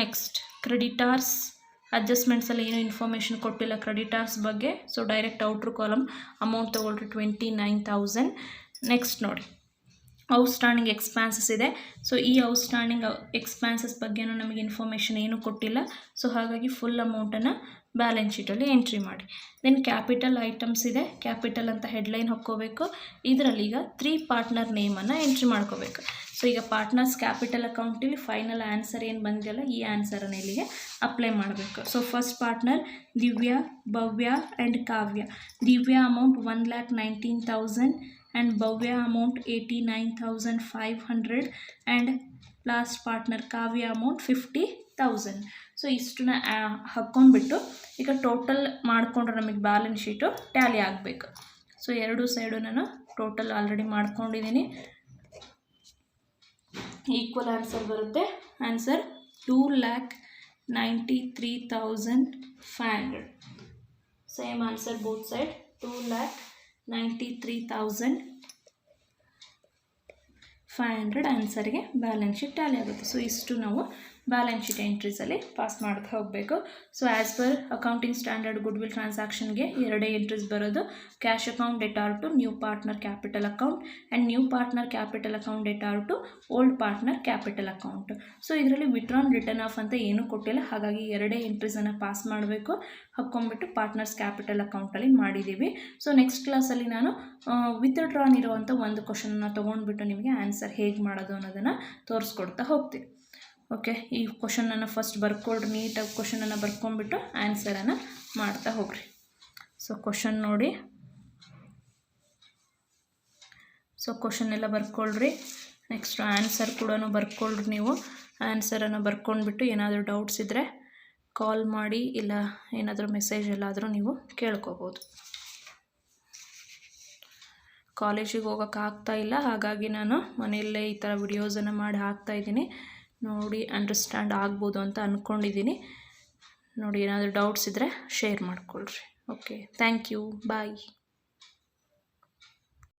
ನೆಕ್ಸ್ಟ್ ಕ್ರೆಡಿಟಾರ್ಸ್ ಅಡ್ಜಸ್ಟ್ಮೆಂಟ್ಸಲ್ಲಿ ಏನು ಇನ್ಫಾರ್ಮೇಷನ್ ಕೊಟ್ಟಿಲ್ಲ ಕ್ರೆಡಿಟಾರ್ಸ್ ಬಗ್ಗೆ. ಸೊ ಡೈರೆಕ್ಟ್ ಔಟ್ರ್ ಕಾಲಮ್ ಅಮೌಂಟ್ ತೊಗೊಳ್ರಿ 29,000. ನೆಕ್ಸ್ಟ್ ನೋಡಿ, ಔಟ್ಸ್ಟ್ಯಾಂಡಿಂಗ್ ಎಕ್ಸ್ಪೆನ್ಸಸ್ ಇದೆ. ಸೊ ಈ ಔಟ್ಸ್ಟ್ಯಾಂಡಿಂಗ್ ಎಕ್ಸ್ಪೆನ್ಸಸ್ ಬಗ್ಗೆನೂ ನಮಗೆ ಇನ್ಫಾರ್ಮೇಷನ್ ಏನೂ ಕೊಟ್ಟಿಲ್ಲ. ಸೊ ಹಾಗಾಗಿ ಫುಲ್ ಅಮೌಂಟನ್ನು ಬ್ಯಾಲೆನ್ಸ್ ಶೀಟಲ್ಲಿ ಎಂಟ್ರಿ ಮಾಡಿ. ದೆನ್ ಕ್ಯಾಪಿಟಲ್ ಐಟಮ್ಸ್ ಇದೆ. ಕ್ಯಾಪಿಟಲ್ ಅಂತ ಹೆಡ್ಲೈನ್ ಹಾಕ್ಕೋಬೇಕು. ಇದರಲ್ಲಿ ಈಗ 3 ಪಾರ್ಟ್ನರ್ ನೇಮನ್ನು ಎಂಟ್ರಿ ಮಾಡ್ಕೋಬೇಕು. ಸೊ ಈಗ ಪಾರ್ಟ್ನರ್ಸ್ ಕ್ಯಾಪಿಟಲ್ ಅಕೌಂಟಲ್ಲಿ ಫೈನಲ್ ಆನ್ಸರ್ ಏನು ಬಂದಿಲ್ಲ, ಈ ಆನ್ಸರನ್ನು ಇಲ್ಲಿಗೆ ಅಪ್ಲೈ ಮಾಡಬೇಕು. So first partner Divya, Bhavya and Kavya. Divya amount 1,19,000 and Bhavya amount 89,500 and last partner Kavya amount 50,000. So ಇಷ್ಟನ್ನ ಹಾಕ್ಕೊಂಡ್ಬಿಟ್ಟು ಈಗ ಟೋಟಲ್ ಮಾಡಿಕೊಂಡ್ರೆ ನಮಗೆ ಬ್ಯಾಲೆನ್ಸ್ ಶೀಟು ಟ್ಯಾಲಿ ಆಗಬೇಕು. ಸೊ ಎರಡೂ ಸೈಡು ನಾನು ಟೋಟಲ್ ಆಲ್ರೆಡಿ ಮಾಡ್ಕೊಂಡಿದ್ದೀನಿ. ಈಕ್ವಲ್ ಆನ್ಸರ್ ಬರುತ್ತೆ. Answer 2,93,500. Same answer both side 2,93,500 ಆನ್ಸರ್ಗೆ ಬ್ಯಾಲೆನ್ಸ್ ಶೀಟ್ ಟ್ಯಾಲಿ ಆಗುತ್ತೆ. ಸೊ ಇಷ್ಟು ನಾವು ಬ್ಯಾಲೆನ್ಸ್ ಶೀಟ್ ಎಂಟ್ರೀಸಲ್ಲಿ ಪಾಸ್ ಮಾಡ್ತಾ ಹೋಗಬೇಕು. So as per accounting standard goodwill ಟ್ರಾನ್ಸಾಕ್ಷನ್ಗೆ 2 ಎಂಟ್ರೀಸ್ ಬರೋದು. Cash account debtor to new partner capital account and new partner capital account debtor to old partner capital account. So ಇದರಲ್ಲಿ withdrawn return of ಅಂತ ಏನೂ ಕೊಟ್ಟಿಲ್ಲ, ಹಾಗಾಗಿ 2 ಎಂಟ್ರೀಸನ್ನು pass ಮಾಡಬೇಕು. ಹಾಕ್ಕೊಂಡ್ಬಿಟ್ಟು partners capital ಅಕೌಂಟಲ್ಲಿ ಮಾಡಿದ್ದೀವಿ. ಸೊ ನೆಕ್ಸ್ಟ್ ಕ್ಲಾಸಲ್ಲಿ ನಾನು ವಿತ್ಡ್ರಾನ್ ಇರುವಂಥ ಒಂದು ಕ್ವಶನ್ನ ತೊಗೊಂಡ್ಬಿಟ್ಟು ನಿಮಗೆ ಆನ್ಸರ್ ಹೇಗೆ ಮಾಡೋದು ಅನ್ನೋದನ್ನು ತೋರಿಸ್ಕೊಡ್ತಾ ಹೋಗ್ತೀನಿ. ಓಕೆ, ಈ ಕ್ವಶನನ್ನು ಫಸ್ಟ್ ಬರ್ಕೊಳ್ರಿ, ನೀಟಾಗಿ ಕ್ವಶನನ್ನು ಬರ್ಕೊಂಡ್ಬಿಟ್ಟು ಆನ್ಸರನ್ನು ಮಾಡ್ತಾ ಹೋಗ್ರಿ. ಸೊ ಕ್ವಶನ್ ನೋಡಿ, ಸೊ ಕ್ವಶನ್ ಎಲ್ಲ ಬರ್ಕೊಳ್ರಿ. ನೆಕ್ಸ್ಟ್ ಆನ್ಸರ್ ಕೂಡ ಬರ್ಕೊಳ್ರಿ. ನೀವು ಆನ್ಸರನ್ನು ಬರ್ಕೊಂಡ್ಬಿಟ್ಟು ಏನಾದರೂ ಡೌಟ್ಸ್ ಇದ್ದರೆ ಕಾಲ್ ಮಾಡಿ, ಇಲ್ಲ ಏನಾದರೂ ಮೆಸೇಜ್ ಎಲ್ಲಾದರೂ ನೀವು ಕೇಳ್ಕೊಬೋದು. ಕಾಲೇಜಿಗೆ ಹೋಗೋಕ್ಕಾಗ್ತಾ ಇಲ್ಲ, ಹಾಗಾಗಿ ನಾನು ಮನೆಯಲ್ಲೇ ಈ ಥರ ವಿಡಿಯೋಸನ್ನು ಮಾಡಿ ಹಾಕ್ತಾಯಿದ್ದೀನಿ. ನೋಡಿ ಅಂಡರ್ಸ್ಟ್ಯಾಂಡ್ ಆಗ್ಬೋದು ಅಂತ ಅಂದ್ಕೊಂಡಿದ್ದೀನಿ. ನೋಡಿ ಏನಾದರೂ ಡೌಟ್ಸ್ ಇದ್ದರೆ ಶೇರ್ ಮಾಡ್ಕೊಳ್ರಿ. Okay, thank you, bye.